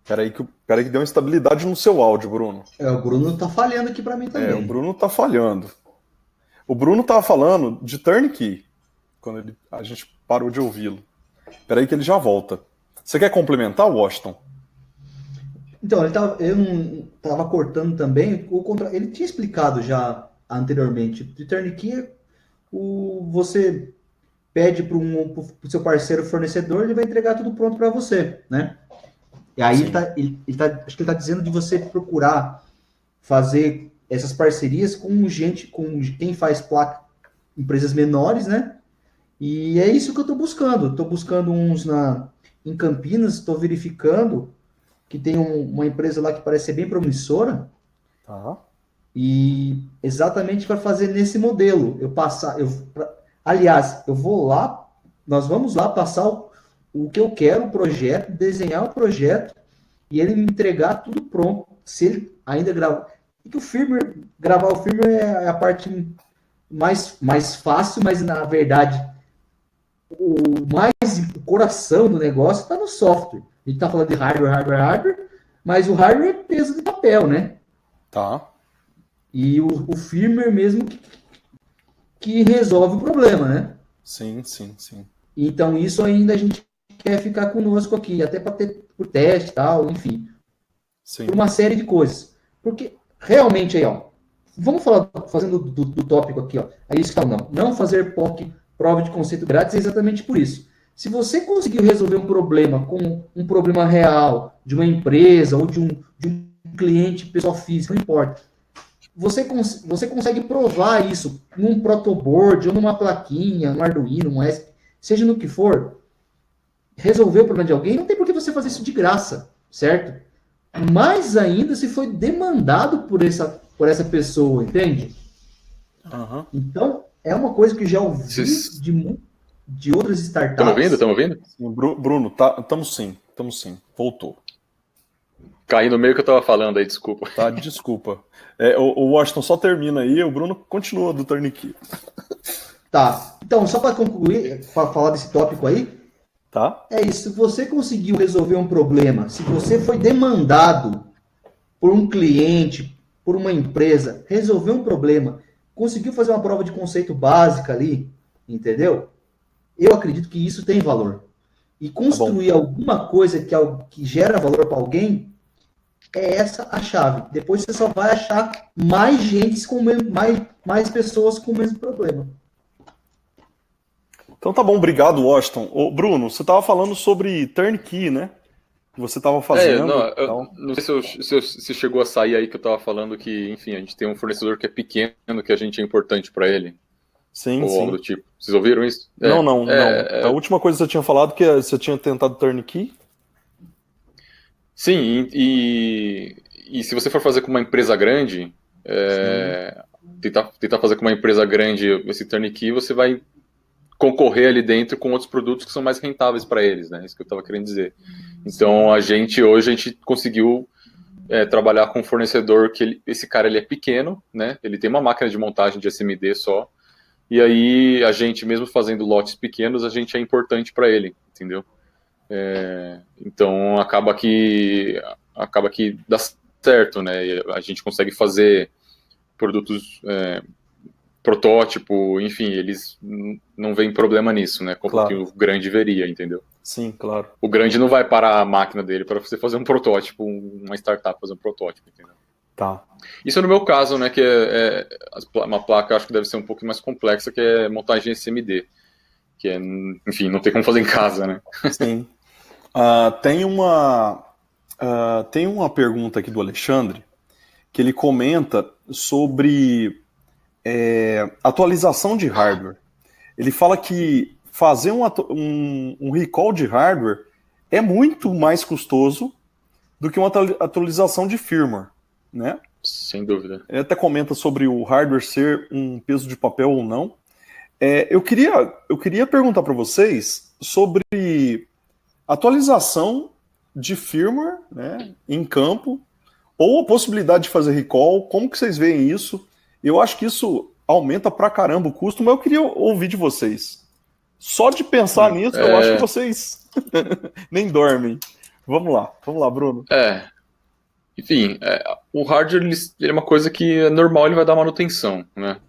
Peraí que deu uma instabilidade no seu áudio, Bruno. O Bruno tá falhando aqui para mim também. O Bruno tá falhando. O Bruno tava falando de turnkey, quando a gente parou de ouvi-lo. Peraí que ele já volta. Você quer complementar, Washington? Então, eu não tava cortando também. Ele tinha explicado já anteriormente. De turnkey, você pede para o seu parceiro fornecedor, ele vai entregar tudo pronto para você, né? E aí acho que ele está dizendo de você procurar fazer essas parcerias com quem faz placa, empresas menores, né? E é isso que eu estou buscando. Estou buscando uns em Campinas, estou verificando que tem uma empresa lá que parece ser bem promissora. E exatamente para fazer nesse modelo. Aliás, nós vamos lá passar o que eu quero, o projeto, desenhar o projeto e ele me entregar tudo pronto. Se ele ainda gravar. Porque gravar o firmware é a parte mais fácil, mas na verdade o coração do negócio está no software. A gente está falando de hardware, Mas o hardware é peso de papel, né? Tá. E o firmware mesmo que resolve o problema, né? Sim, sim, sim. Então isso ainda a gente quer ficar conosco aqui, até para ter por teste e tal, enfim, Sim. por uma série de coisas. Porque realmente aí, ó, vamos falar, fazendo do tópico aqui, ó, é isso que tá, não fazer POC, prova de conceito grátis, é exatamente por isso. Se você conseguiu resolver um problema com um problema real de uma empresa ou de um cliente, pessoa física, não importa. Você consegue provar isso num protoboard ou numa plaquinha, no Arduino, no ESP, seja no que for, resolver o problema de alguém, não tem por que você fazer isso de graça, certo? Mais ainda se foi demandado por essa pessoa, entende? Uhum. Então, é uma coisa que já ouvi de outras startups. Estamos ouvindo? Bruno, estamos sim, voltou. Caí no meio que eu tava falando aí, desculpa. Tá, desculpa. O Washington só termina aí, o Bruno continua do Turnkey. Tá, então, só para concluir, para falar desse tópico aí, Tá? é isso, se você conseguiu resolver um problema, se você foi demandado por um cliente, por uma empresa, resolver um problema, conseguiu fazer uma prova de conceito básica ali, entendeu? Eu acredito que isso tem valor. E construir alguma coisa que gera valor para alguém, é essa a chave. Depois você só vai achar mais gente com mais pessoas com o mesmo problema. Então tá bom, obrigado, Washington. Ô, Bruno, você estava falando sobre turnkey, né? Que você estava fazendo. Não sei se chegou a sair aí que eu estava falando que, enfim, a gente tem um fornecedor que é pequeno, que a gente é importante para ele. Sim, ou sim. algo do tipo. Vocês ouviram isso? Não. A última coisa que você tinha falado que você tinha tentado turnkey? Sim, e se você for fazer com uma empresa grande, tentar fazer com uma empresa grande esse turnkey, você vai concorrer ali dentro com outros produtos que são mais rentáveis para eles, né? Isso que eu estava querendo dizer. Então, hoje a gente conseguiu trabalhar com um fornecedor que esse cara ele é pequeno, né? Ele tem uma máquina de montagem de SMD só, e aí a gente, mesmo fazendo lotes pequenos, a gente é importante para ele, entendeu? Então acaba que dá certo, né? E a gente consegue fazer produtos protótipo, enfim, eles não veem problema nisso, né? Como Claro. que o grande veria, entendeu? Sim, claro. O grande não vai parar a máquina dele para você fazer um protótipo, uma startup fazer um protótipo, entendeu? Tá. Isso no meu caso, né? Que uma placa, acho que deve ser um pouco mais complexa, que é montagem SMD, que enfim, não tem como fazer em casa, né? Sim. Tem uma pergunta aqui do Alexandre, que ele comenta sobre atualização de hardware. Ele fala que fazer um recall de hardware é muito mais custoso do que uma atualização de firmware, né? Sem dúvida. Ele até comenta sobre o hardware ser um peso de papel ou não. Eu queria perguntar para vocês sobre atualização de firmware, né, em campo, ou a possibilidade de fazer recall. Como que vocês veem isso? Eu acho que isso aumenta pra caramba o custo, mas eu queria ouvir de vocês. Só de pensar nisso, eu acho que vocês nem dormem. Vamos lá, Bruno. Enfim, o hardware ele é uma coisa que é normal, ele vai dar manutenção, né?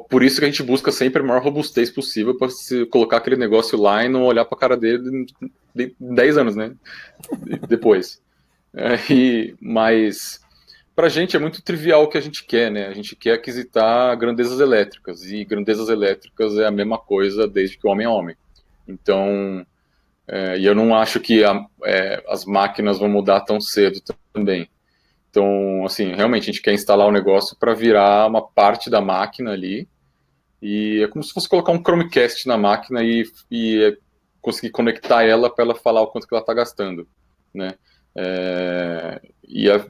Por isso que a gente busca sempre a maior robustez possível para se colocar aquele negócio lá e não olhar para a cara dele de 10 anos, né? Depois. Mas para a gente é muito trivial o que a gente quer, né? A gente quer aquisitar grandezas elétricas, e grandezas elétricas é a mesma coisa desde que o homem é homem. Então, e eu não acho que as máquinas vão mudar tão cedo também. Então, assim, realmente a gente quer instalar o negócio para virar uma parte da máquina ali, e é como se fosse colocar um Chromecast na máquina e conseguir conectar ela para ela falar o quanto que ela está gastando, né?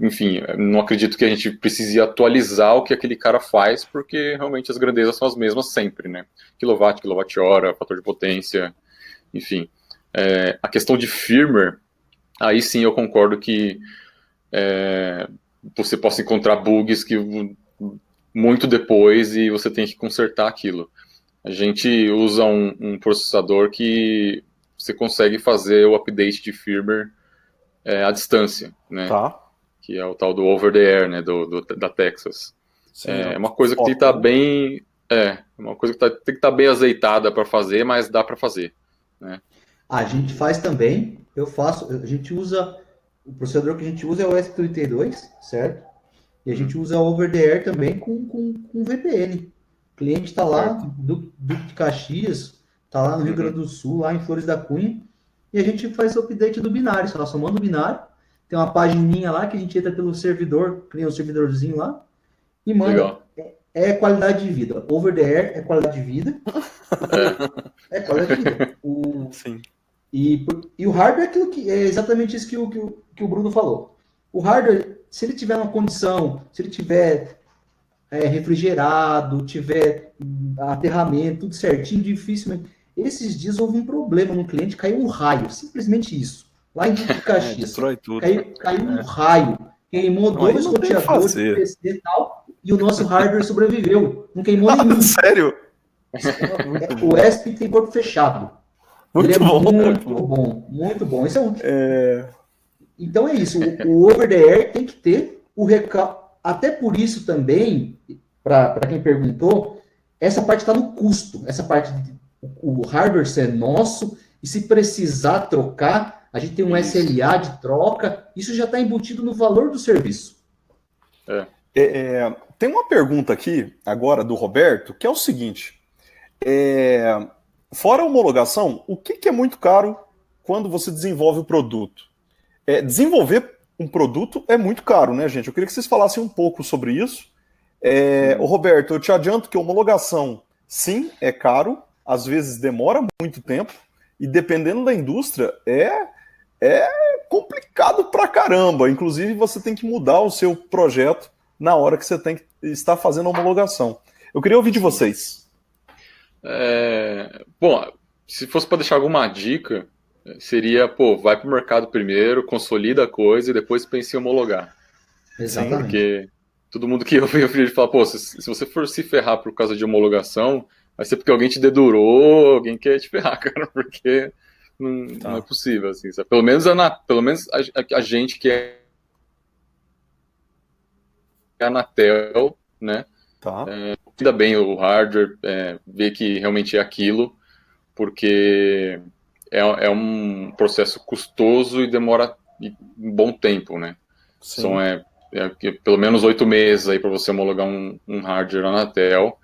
Enfim, não acredito que a gente precise atualizar o que aquele cara faz, porque realmente as grandezas são as mesmas sempre, né? Quilowatt, quilowatt-hora, fator de potência, enfim. A questão de firmware, aí sim eu concordo que você possa encontrar bugs que muito depois e você tem que consertar aquilo. A gente usa um processador que você consegue fazer o update de firmware à distância, né? Tá. Que é o tal do over the air, né? Da Texas. Sim, É uma coisa que tem que foto, estar né? bem... uma coisa que tem que estar bem azeitada para fazer, mas dá para fazer, né? A gente faz também, a gente usa, o processador que a gente usa é o ESP32, certo? E a gente usa over the air também com VPN. O cliente está lá, Certo. Duque de Caxias, está lá no Rio Grande Uhum. do Sul, lá em Flores da Cunha, e a gente faz o update do binário, só manda o binário, tem uma pagininha lá que a gente entra pelo servidor, cria um servidorzinho lá, e manda. Legal. É qualidade de vida. Over the air é qualidade de vida, porque é qualidade de vida. Sim. E o hardware é aquilo que é exatamente isso que o Bruno falou. O hardware, se ele tiver uma condição, se ele tiver refrigerado, tiver aterramento, tudo certinho, dificilmente. Esses dias houve um problema no cliente, caiu um raio, simplesmente isso. Lá em Duque de Caxias. Destrói tudo. Caiu um raio, queimou Não, aí dois não tem o que roteadores de fazer. PC e tal, e o nosso hardware sobreviveu. Não queimou nenhum. Sério? O ESP tem corpo fechado. Ele é muito bom. Esse é um... Então é isso. O over the air tem que ter o recalque. Até por isso também, para quem perguntou, essa parte está no custo. Essa parte, o hardware ser nosso, e se precisar trocar, a gente tem um SLA de troca, isso já está embutido no valor do serviço. Tem uma pergunta aqui, agora, do Roberto, que é o seguinte. Fora a homologação, o que é muito caro quando você desenvolve o produto? Desenvolver um produto é muito caro, né, gente? Eu queria que vocês falassem um pouco sobre isso. Roberto, eu te adianto que a homologação, sim, é caro, às vezes demora muito tempo, e dependendo da indústria, é complicado pra caramba. Inclusive, você tem que mudar o seu projeto na hora que você tem que estar fazendo a homologação. Eu queria ouvir de vocês. Bom, se fosse para deixar alguma dica, seria, vai para o mercado primeiro, consolida a coisa e depois pense em homologar. Exatamente. Porque todo mundo que eu vejo fala, se você for se ferrar por causa de homologação, vai ser porque alguém te dedurou, alguém quer te ferrar, cara, porque não é possível, assim, sabe? Pelo menos a gente que é a Anatel, né? Cuida bem o hardware, ver que realmente é aquilo, porque é um processo custoso e demora um bom tempo, né? Sim. São pelo menos 8 meses aí para você homologar um hardware Anatel,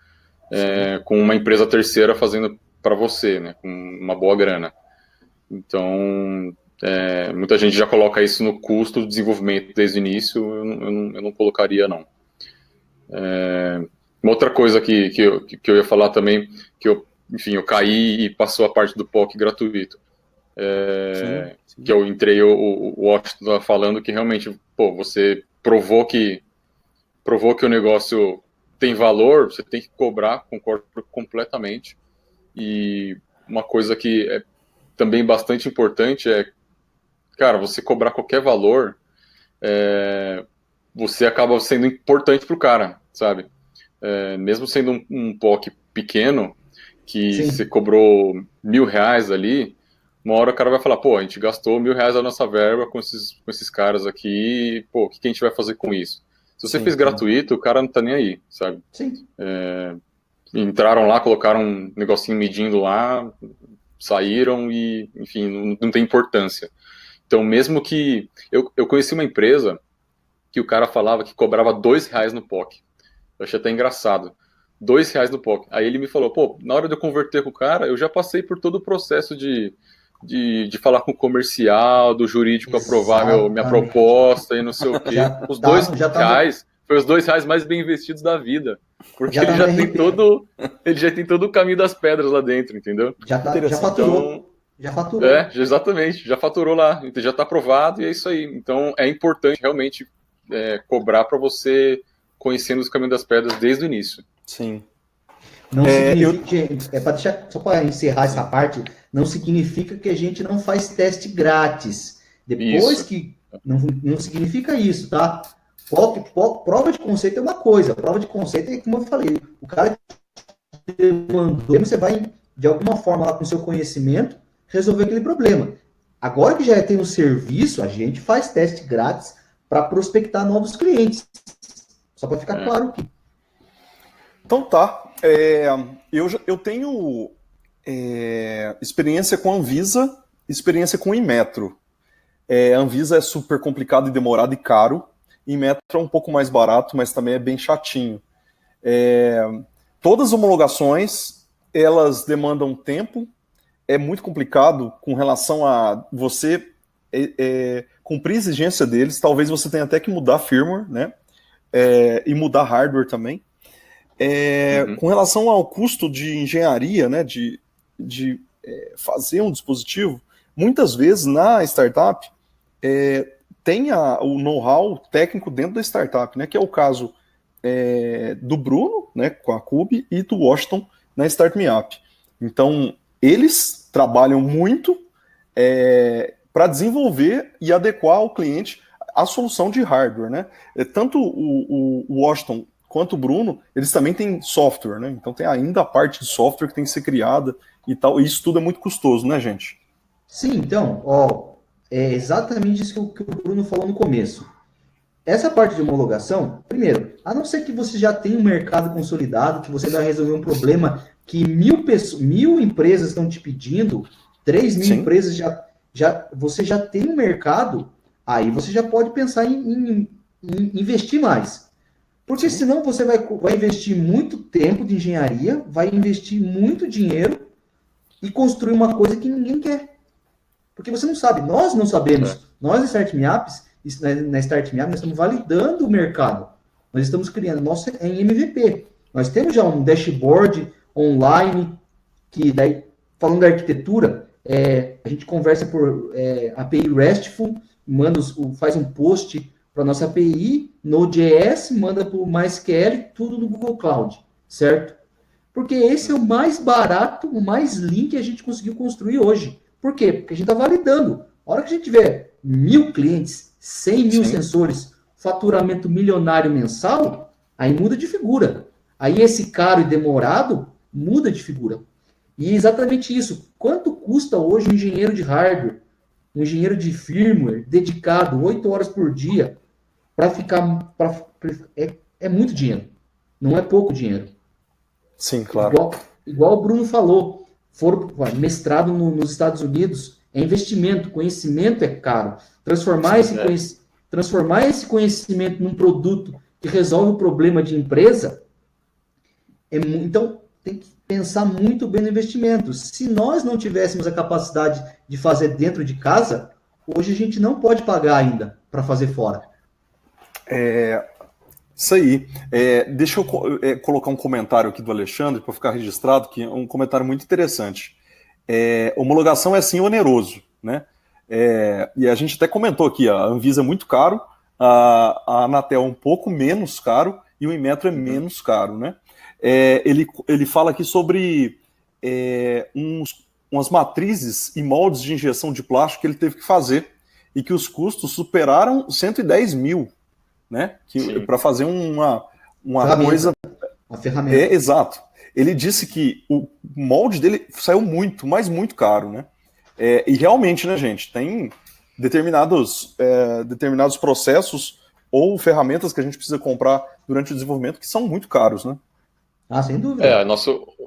com uma empresa terceira fazendo para você, né? Com uma boa grana. Então, muita gente já coloca isso no custo do desenvolvimento desde o início, eu não colocaria, não. Uma outra coisa que eu ia falar também, que eu caí e passou a parte do POC gratuito. Sim. Que eu entrei, o Washington estava falando que realmente, você provou que o negócio tem valor, você tem que cobrar, concordo completamente. E uma coisa que é também bastante importante cara, você cobrar qualquer valor, você acaba sendo importante para o cara, sabe? Mesmo sendo um POC pequeno, que Sim. você cobrou R$1.000 ali, uma hora o cara vai falar, a gente gastou R$1.000 da nossa verba com esses caras aqui, o que a gente vai fazer com isso? Se você fez gratuito, o cara não tá nem aí, sabe? Sim. Entraram lá, colocaram um negocinho medindo lá, saíram e, enfim, não tem importância. Então, mesmo que... Eu conheci uma empresa que o cara falava que cobrava R$2 no POC. Eu achei até engraçado. R$2 no POC. Aí ele me falou, na hora de eu converter com o cara, eu já passei por todo o processo de falar com o comercial, do jurídico aprovar minha proposta e não sei o quê. Os R$2 foi os R$2 mais bem investidos da vida. Porque ele já tem todo o caminho das pedras lá dentro, entendeu? Já faturou. Já faturou. Exatamente. Já faturou lá. Então já está aprovado e é isso aí. Então é importante realmente cobrar para você conhecendo os caminhos das pedras desde o início. Sim. Não significa, só para encerrar essa parte, não significa que a gente não faz teste grátis. Depois isso. Que não significa isso, tá? Prova de conceito é uma coisa, prova de conceito é como eu falei, o cara que mandou, você vai de alguma forma lá com o seu conhecimento resolver aquele problema. Agora que já tem um serviço, a gente faz teste grátis para prospectar novos clientes. Só para ficar claro aqui. Então tá. Eu tenho experiência com Anvisa, experiência com Inmetro. Anvisa é super complicado e demorado e caro. Inmetro é um pouco mais barato, mas também é bem chatinho. Todas as homologações, elas demandam tempo. É muito complicado com relação a você cumprir a exigência deles. Talvez você tenha até que mudar firmware, né? E mudar hardware também. Com relação ao custo de engenharia, né, de fazer um dispositivo, muitas vezes na startup tem o know-how técnico dentro da startup, né, que é o caso do Bruno, né, com a Cube, e do Washington na Start Me Up. Então, eles trabalham muito para desenvolver e adequar ao cliente a solução de hardware, né? Tanto o Washington quanto o Bruno, eles também têm software, né? Então tem ainda a parte de software que tem que ser criada e tal, e isso tudo é muito custoso, né, gente? Sim, então, é exatamente isso que o Bruno falou no começo. Essa parte de homologação, primeiro, a não ser que você já tenha um mercado consolidado, que você vai resolver um problema que 1.000 empresas estão te pedindo, 3.000 empresas você já tem um mercado, aí você já pode pensar em investir mais. Porque senão você vai investir muito tempo de engenharia, vai investir muito dinheiro e construir uma coisa que ninguém quer. Porque você não sabe, nós não sabemos. Nós, na Start Me Apps, na Start Me Up, nós estamos validando o mercado. Nós estamos criando nosso MVP. Nós temos já um dashboard online, que daí, falando da arquitetura, a gente conversa por API RESTful, faz um post para a nossa API, Node.js, manda para o MySQL, tudo no Google Cloud, certo? Porque esse é o mais barato, o mais lean que a gente conseguiu construir hoje. Por quê? Porque a gente está validando. A hora que a gente tiver 1.000 clientes, 100.000 sensores, faturamento milionário mensal, aí muda de figura. Aí esse caro e demorado muda de figura. E é exatamente isso. Quanto custa hoje um engenheiro de hardware, um engenheiro de firmware dedicado 8 horas por dia para ficar... É muito dinheiro. Não é pouco dinheiro. Sim, claro. Igual o Bruno falou, mestrado nos Estados Unidos é investimento, conhecimento é caro. Transformar esse conhecimento num produto que resolve o problema de empresa, então tem que pensar muito bem no investimento. Se nós não tivéssemos a capacidade de fazer dentro de casa, hoje a gente não pode pagar ainda para fazer fora. Isso aí. Deixa eu colocar um comentário aqui do Alexandre para ficar registrado, que é um comentário muito interessante. Homologação é sim oneroso, né? E a gente até comentou aqui, a Anvisa é muito caro, a Anatel é um pouco menos caro e o Inmetro é menos caro, né? Ele fala aqui sobre umas matrizes e moldes de injeção de plástico que ele teve que fazer e que os custos superaram 110 mil, né? Para fazer uma coisa... Uma ferramenta. Exato. Ele disse que o molde dele saiu muito, mas muito caro, né? E realmente, né, gente, tem determinados processos ou ferramentas que a gente precisa comprar durante o desenvolvimento que são muito caros, né? Sem dúvida.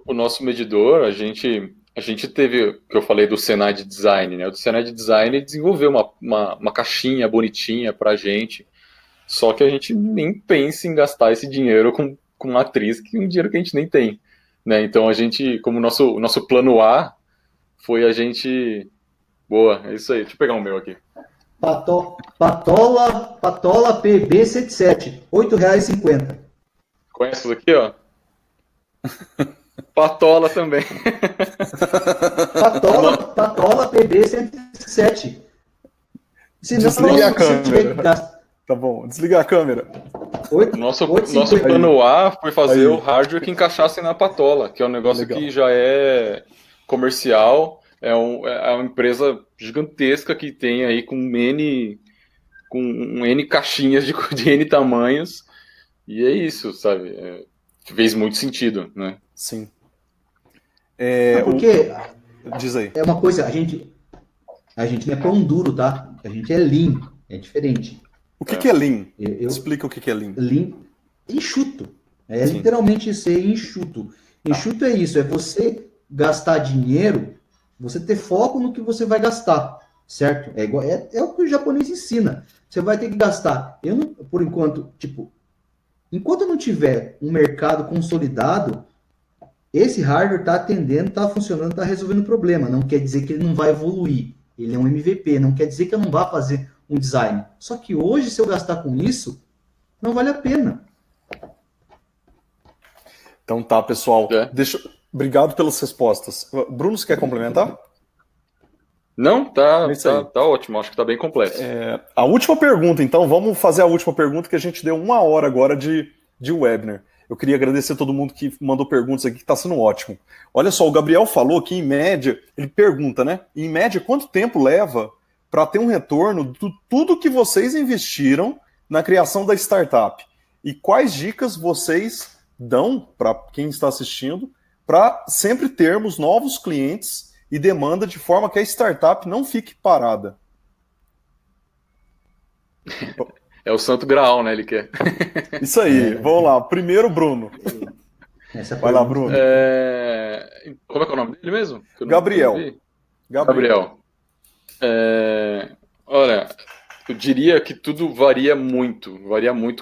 O nosso medidor, a gente teve, que eu falei do Senai de Design, né? O Senai de Design desenvolveu uma caixinha bonitinha pra gente, só que a gente nem pensa em gastar esse dinheiro com matriz, que é um dinheiro que a gente nem tem, né? Então a gente, como nosso plano A, foi a gente... Boa, é isso aí. Deixa eu pegar o meu aqui. Patola PB77, R$ 8,50. Conhece isso aqui, ó? Patola também. Patola PB107. Desligue a câmera. Tá bom, desliga a câmera. Nosso plano A foi fazer o hardware que encaixasse na Patola, que é um negócio que já é comercial, é uma empresa gigantesca que tem aí com N caixinhas de N tamanhos, e é isso, sabe? Fez muito sentido, né? Sim. Porque Diz aí. é uma coisa, a gente A gente não é pão duro, tá? A gente é lean, é diferente. O que é Lean? Eu, Explica o que é Lean. lean, enxuto. É Sim. literalmente ser enxuto. Enxuto é isso, é você gastar dinheiro, você ter foco no que você vai gastar, certo? É o que o japonês ensina. Você vai ter que gastar. Eu não, por enquanto, tipo, enquanto não tiver um mercado consolidado, esse hardware está atendendo, está funcionando, está resolvendo o problema. Não quer dizer que ele não vai evoluir. Ele é um MVP, não quer dizer que eu não vá fazer um design. Só que hoje, se eu gastar com isso, não vale a pena. Então tá, pessoal. Obrigado pelas respostas. Bruno, você quer complementar? Não, tá ótimo. Acho que tá bem completo. A última pergunta, então. Vamos fazer a última pergunta, que a gente deu 1 hora agora de webinar. Eu queria agradecer a todo mundo que mandou perguntas aqui, que está sendo ótimo. Olha só, o Gabriel falou que, em média, ele pergunta, né? Em média, quanto tempo leva para ter um retorno de tudo que vocês investiram na criação da startup? E quais dicas vocês dão para quem está assistindo para sempre termos novos clientes e demanda de forma que a startup não fique parada? É o santo graal, né? Ele quer. Isso aí, vamos lá. Primeiro, Bruno. Vai lá, Bruno. Como é que é o nome dele mesmo? Gabriel. Olha, eu diria que tudo varia muito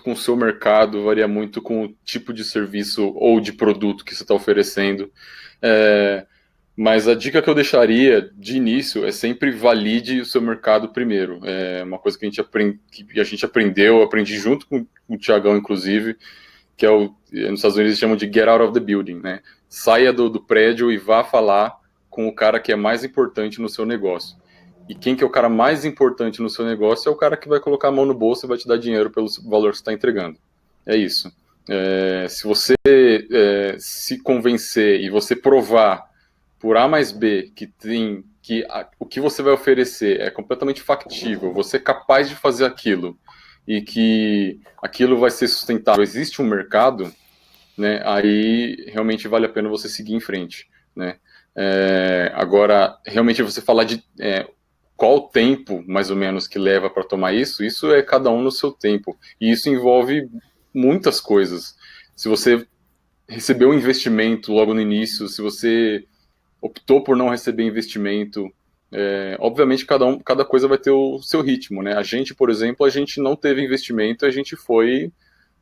com o seu mercado, varia muito com o tipo de serviço ou de produto que você está oferecendo. Mas a dica que eu deixaria de início é sempre valide o seu mercado primeiro. É uma coisa que a gente aprendeu, eu aprendi junto com o Thiagão, inclusive, que é nos Estados Unidos eles chamam de get out of the building, né? Saia do prédio e vá falar com o cara que é mais importante no seu negócio. E quem que é o cara mais importante no seu negócio é o cara que vai colocar a mão no bolso e vai te dar dinheiro pelo valor que você está entregando. É isso. Se você se convencer e você provar por A mais B que o que você vai oferecer é completamente factível, você é capaz de fazer aquilo e que aquilo vai ser sustentável, existe um mercado, né, aí realmente vale a pena você seguir em frente, né? Agora, realmente você falar de qual o tempo, mais ou menos, que leva para tomar isso é cada um no seu tempo, e isso envolve muitas coisas. Se você recebeu um investimento logo no início, se você optou por não receber investimento, obviamente cada coisa vai ter o seu ritmo, né? A gente, por exemplo, a gente não teve investimento, a gente foi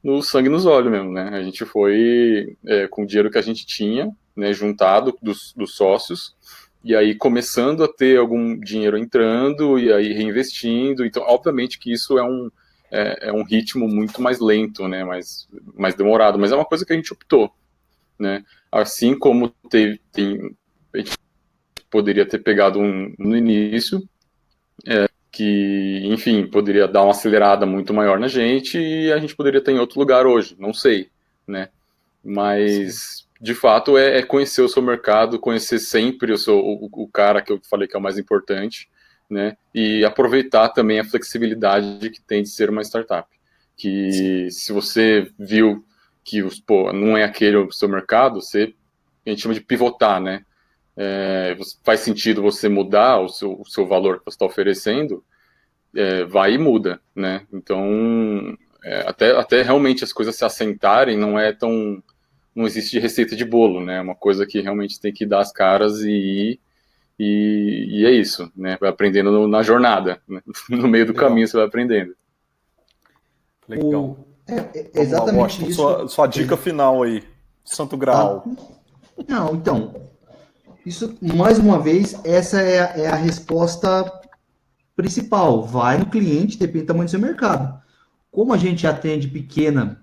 no sangue nos olhos mesmo, né? A gente foi com o dinheiro que a gente tinha, né, juntado dos sócios, e aí começando a ter algum dinheiro entrando, e aí reinvestindo. Então, obviamente que isso é um ritmo muito mais lento, né? Mais demorado, mas é uma coisa que a gente optou, né? Assim como a gente poderia ter pegado no início, que, enfim, poderia dar uma acelerada muito maior na gente e a gente poderia estar em outro lugar hoje, não sei, né? Mas, de fato, é conhecer o seu mercado, conhecer sempre o cara que eu falei que é o mais importante, né? E aproveitar também a flexibilidade que tem de ser uma startup. Que se você viu que não é aquele o seu mercado, a gente chama de pivotar, né? Faz sentido você mudar o seu valor que você está oferecendo, vai e muda, né? Então, até realmente as coisas se assentarem, não existe receita de bolo, né? É uma coisa que realmente tem que dar as caras e é isso, né? Vai aprendendo na jornada, né? No meio do caminho você vai aprendendo. Legal. Exatamente isso. Sua dica final aí, Santo Graal. Não, então, isso, mais uma vez, essa é a resposta principal. Vai no cliente, depende do tamanho do seu mercado. Como a gente atende pequena,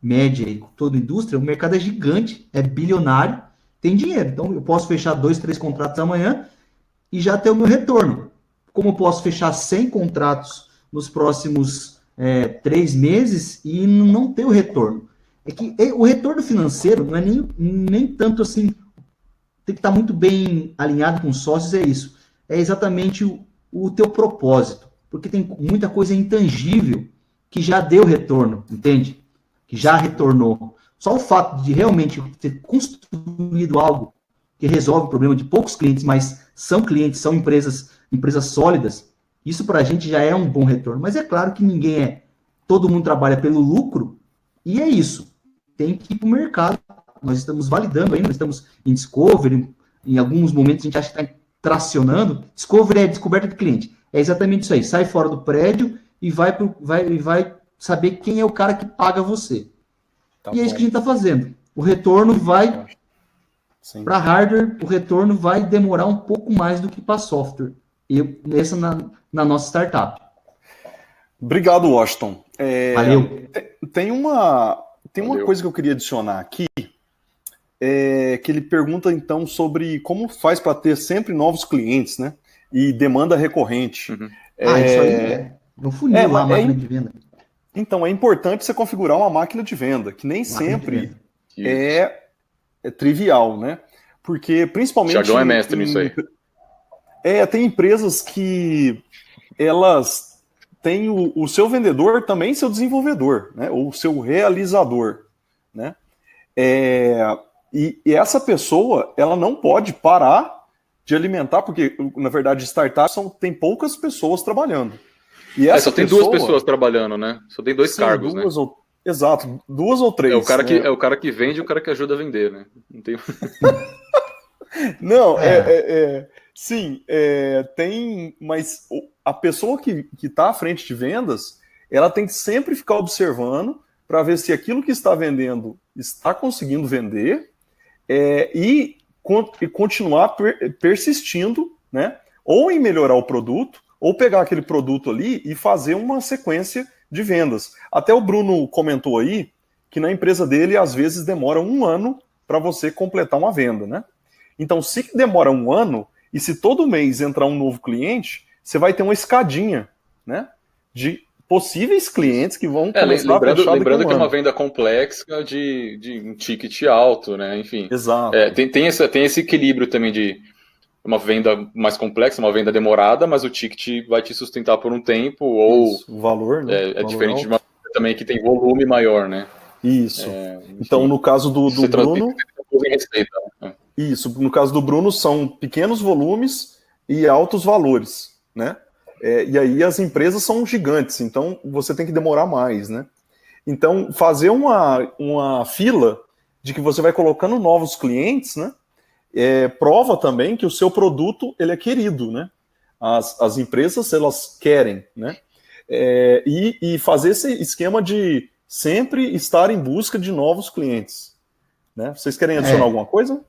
média e toda a indústria, o mercado é gigante, é bilionário, tem dinheiro. Então, eu posso fechar 2, 3 contratos amanhã e já ter o meu retorno. Como eu posso fechar 100 contratos nos próximos 3 meses e não ter o retorno? É que o retorno financeiro não é nem tanto assim, tem que estar muito bem alinhado com os sócios, é isso. É exatamente o teu propósito, porque tem muita coisa intangível que já deu retorno, entende? Que já retornou. Só o fato de realmente ter construído algo que resolve o problema de poucos clientes, mas são clientes, são empresas empresas sólidas, isso para a gente já é um bom retorno. Mas é claro que todo mundo trabalha pelo lucro, e é isso. Tem que ir para o mercado. Nós estamos validando ainda, nós estamos em discovery, em alguns momentos a gente acha que está tracionando. Discovery é descoberta de cliente. É exatamente isso aí. Sai fora do prédio e vai saber quem é o cara que paga você. Tá e é bom. isso que a gente está fazendo. O retorno vai para hardware, o retorno vai demorar um pouco mais do que para software. Essa na nossa startup. Obrigado, Washington. Valeu. Tem uma Valeu. coisa que eu queria adicionar aqui, que ele pergunta, então, sobre como faz para ter sempre novos clientes, né? E demanda recorrente. Uhum. Isso aí é no funil lá, a máquina de venda. Então, é importante você configurar uma máquina de venda, que nem sempre é trivial, né? Porque, principalmente... Thiagão é mestre nisso aí. Tem empresas que elas têm o seu vendedor também seu desenvolvedor, né? Ou seu realizador, né? E essa pessoa, ela não pode parar de alimentar, porque, na verdade, startups tem poucas pessoas trabalhando. E essa só tem duas pessoas trabalhando, né? Só tem dois cargos, né? Exato, 2 ou 3. É o cara que vende e o cara que ajuda a vender, né? Não tem... Não, sim, tem, mas a pessoa que está à frente de vendas, ela tem que sempre ficar observando para ver se aquilo que está vendendo está conseguindo vender e continuar persistindo, né? Ou em melhorar o produto, ou pegar aquele produto ali e fazer uma sequência de vendas. Até o Bruno comentou aí que na empresa dele, às vezes, demora 1 ano para você completar uma venda, né? Então, se demora 1 ano, e se todo mês entrar um novo cliente, você vai ter uma escadinha, né? De possíveis clientes que vão começar a fechar lembrando que é uma venda complexa de um ticket alto, né? Enfim. Exato. Tem esse equilíbrio também de uma venda mais complexa, uma venda demorada, mas o ticket vai te sustentar por um tempo, ou o valor, né? É diferente de uma venda também que tem volume maior, né? Isso. Então, no caso do Bruno... Isso, no caso do Bruno, são pequenos volumes e altos valores, né? E aí as empresas são gigantes, então você tem que demorar mais, né? Então, fazer uma fila de que você vai colocando novos clientes, né? Prova também que o seu produto ele é querido, né? As empresas, elas querem, né? E fazer esse esquema de sempre estar em busca de novos clientes, né? Vocês querem adicionar alguma coisa?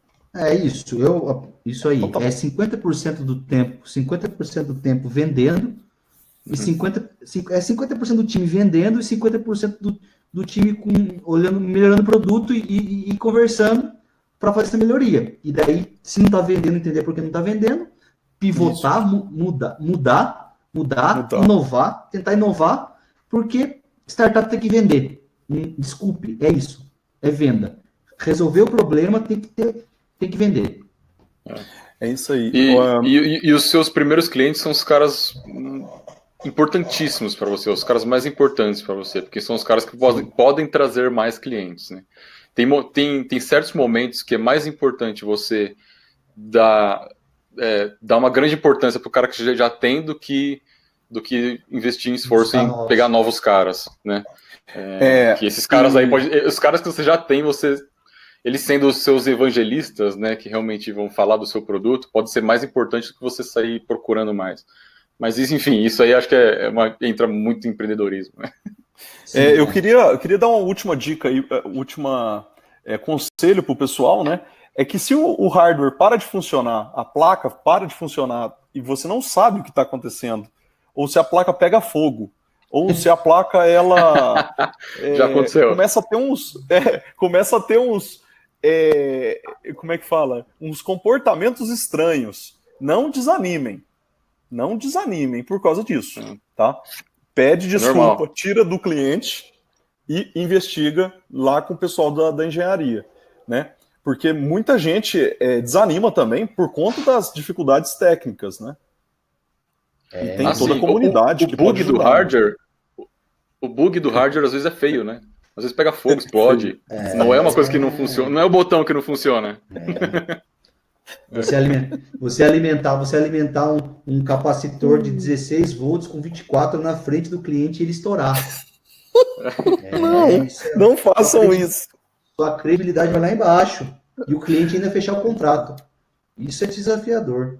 Isso aí. Então, tá bom. 50% do tempo vendendo, e 50% do time vendendo e 50% do time melhorando o produto e conversando para fazer essa melhoria. E daí, se não está vendendo, entender por que não está vendendo, pivotar, mudar, inovar, tentar inovar, porque startup tem que vender. Desculpe, é isso. É venda. Resolver o problema tem que vender. É isso aí. E os seus primeiros clientes são os caras importantíssimos para você, os caras mais importantes para você, porque são os caras que podem trazer mais clientes, né? Tem certos momentos que é mais importante você dar uma grande importância para o cara que já tem do que investir em esforço em pegar novos caras, né? Que esses caras aí os caras que você já tem, eles sendo os seus evangelistas, né, que realmente vão falar do seu produto, pode ser mais importante do que você sair procurando mais. Mas isso, enfim, isso aí acho que entra muito em empreendedorismo, né? Eu queria dar uma última dica aí, conselho para o pessoal, né? É que se o hardware para de funcionar, a placa para de funcionar e você não sabe o que está acontecendo, ou se a placa pega fogo, ou se a placa ela já aconteceu. Começa a ter uns como é que fala? Uns comportamentos estranhos. Não desanimem por causa disso, tá? Pede desculpa, tira do cliente e investiga lá com o pessoal da engenharia, né? Porque muita gente desanima também por conta das dificuldades técnicas, né? E tem toda a comunidade que pode ajudar. O bug do hardware às vezes é feio, né? Às vezes pega fogo, explode. Não é uma coisa que não funciona. Não é o botão que não funciona. Você alimentar um capacitor de 16 volts com 24 na frente do cliente e ele estourar. Não, não façam isso. Sua credibilidade vai lá embaixo. E o cliente ainda fechar o contrato. Isso é desafiador.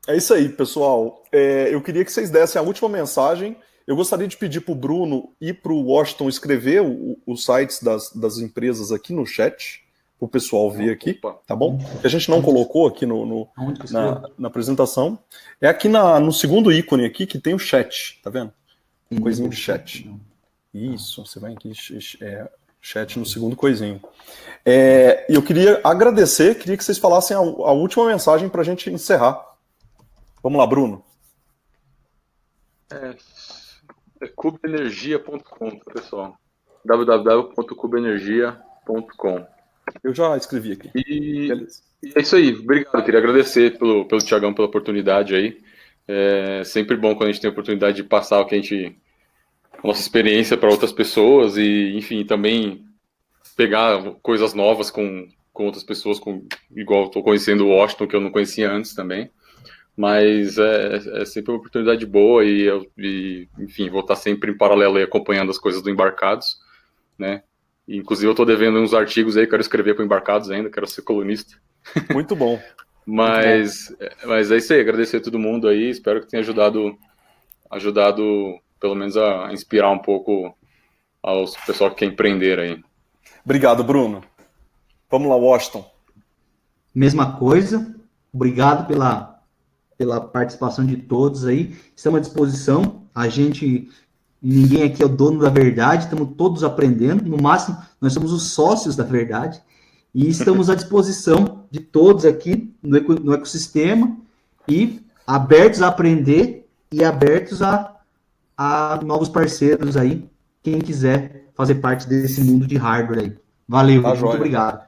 É isso aí, pessoal. Eu queria que vocês dessem a última mensagem. Eu gostaria de pedir para o Bruno e para o Washington escrever os sites das empresas aqui no chat, para o pessoal ver aqui, tá bom? Que a gente não colocou aqui na apresentação. É aqui no segundo ícone aqui que tem o chat, tá vendo? Coisinho de chat. Isso, você vai aqui, chat no segundo coisinho. E eu queria agradecer, queria que vocês falassem a última mensagem para a gente encerrar. Vamos lá, Bruno. Cubenergia.com, pessoal. www.cubenergia.com. Eu já escrevi aqui. E é isso aí. Obrigado. Queria agradecer pelo Thiagão pela oportunidade aí. É sempre bom quando a gente tem a oportunidade de passar a nossa experiência para outras pessoas e, enfim, também pegar coisas novas com outras pessoas, igual estou conhecendo o Washington, que eu não conhecia antes também. Mas é sempre uma oportunidade boa e, enfim, vou estar sempre em paralelo aí acompanhando as coisas do Embarcados, né? E, inclusive eu estou devendo uns artigos aí, quero escrever para o Embarcados ainda, quero ser colunista. Muito bom. Mas é isso aí, agradecer a todo mundo aí, espero que tenha ajudado pelo menos a inspirar um pouco aos pessoal que quer empreender aí. Obrigado, Bruno. Vamos lá, Washington. Mesma coisa, obrigado pela participação de todos aí. Estamos à disposição. Ninguém aqui é o dono da verdade, estamos todos aprendendo. No máximo, nós somos os sócios da verdade. E estamos à disposição de todos aqui no ecossistema e abertos a aprender e abertos a novos parceiros aí, quem quiser fazer parte desse mundo de hardware aí. Valeu, muito obrigado.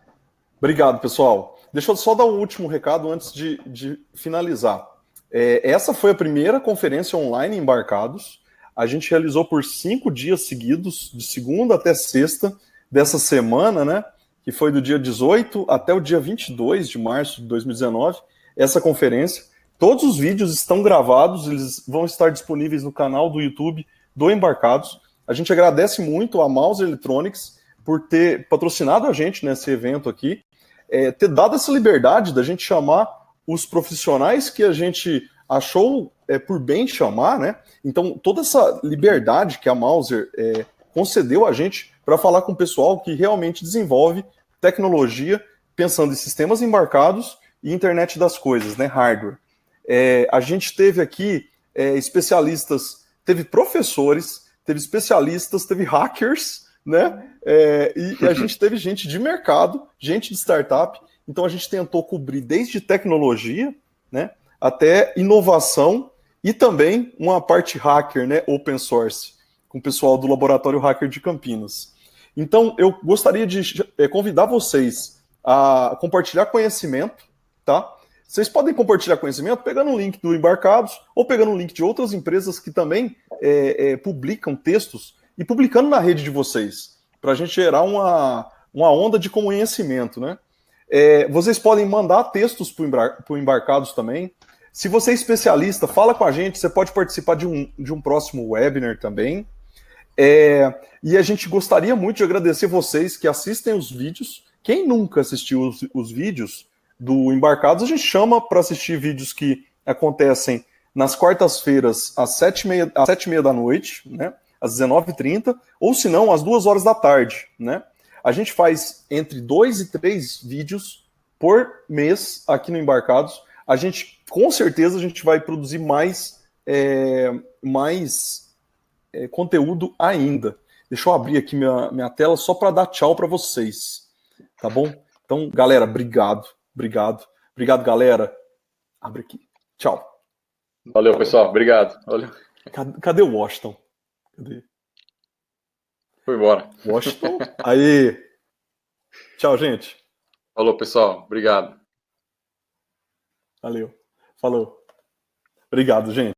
Obrigado, pessoal. Deixa eu só dar um último recado antes de finalizar. Essa foi a primeira conferência online Embarcados. A gente realizou por 5 dias seguidos, de segunda até sexta dessa semana, né? Que foi do dia 18 até o dia 22 de março de 2019, essa conferência. Todos os vídeos estão gravados, eles vão estar disponíveis no canal do YouTube do Embarcados. A gente agradece muito a Mouse Electronics por ter patrocinado a gente nesse evento aqui, ter dado essa liberdade da gente chamar os profissionais que a gente achou por bem chamar, né? Então, toda essa liberdade que a Mouser concedeu a gente para falar com o pessoal que realmente desenvolve tecnologia pensando em sistemas embarcados e internet das coisas, né? Hardware. A gente teve aqui especialistas, teve professores, teve especialistas, teve hackers, né? E a gente teve gente de mercado, gente de startup. Então a gente tentou cobrir desde tecnologia, né, até inovação e também uma parte hacker, né, open source, com o pessoal do Laboratório Hacker de Campinas. Então eu gostaria de convidar vocês a compartilhar conhecimento, tá? Vocês podem compartilhar conhecimento pegando o link do Embarcados ou pegando o link de outras empresas que também publicam textos e publicando na rede de vocês, para a gente gerar uma onda de conhecimento, né? Vocês podem mandar textos para o Embarcados também. Se você é especialista, fala com a gente, você pode participar de um próximo webinar também. E a gente gostaria muito de agradecer vocês que assistem os vídeos. Quem nunca assistiu os vídeos do Embarcados, a gente chama para assistir vídeos que acontecem nas quartas-feiras às 7h30 da noite, né? Às 19h30, ou se não, às 2 horas da tarde, né? A gente faz entre 2 e 3 vídeos por mês aqui no Embarcados. Com certeza, a gente vai produzir mais conteúdo ainda. Deixa eu abrir aqui minha tela só para dar tchau para vocês, tá bom? Então, galera, obrigado, galera. Abre aqui. Tchau. Valeu, pessoal. Obrigado. Valeu. Cadê o Washington? Cadê? Foi embora. Washington. Aí. Tchau, gente. Falou, pessoal. Obrigado. Valeu. Falou. Obrigado, gente.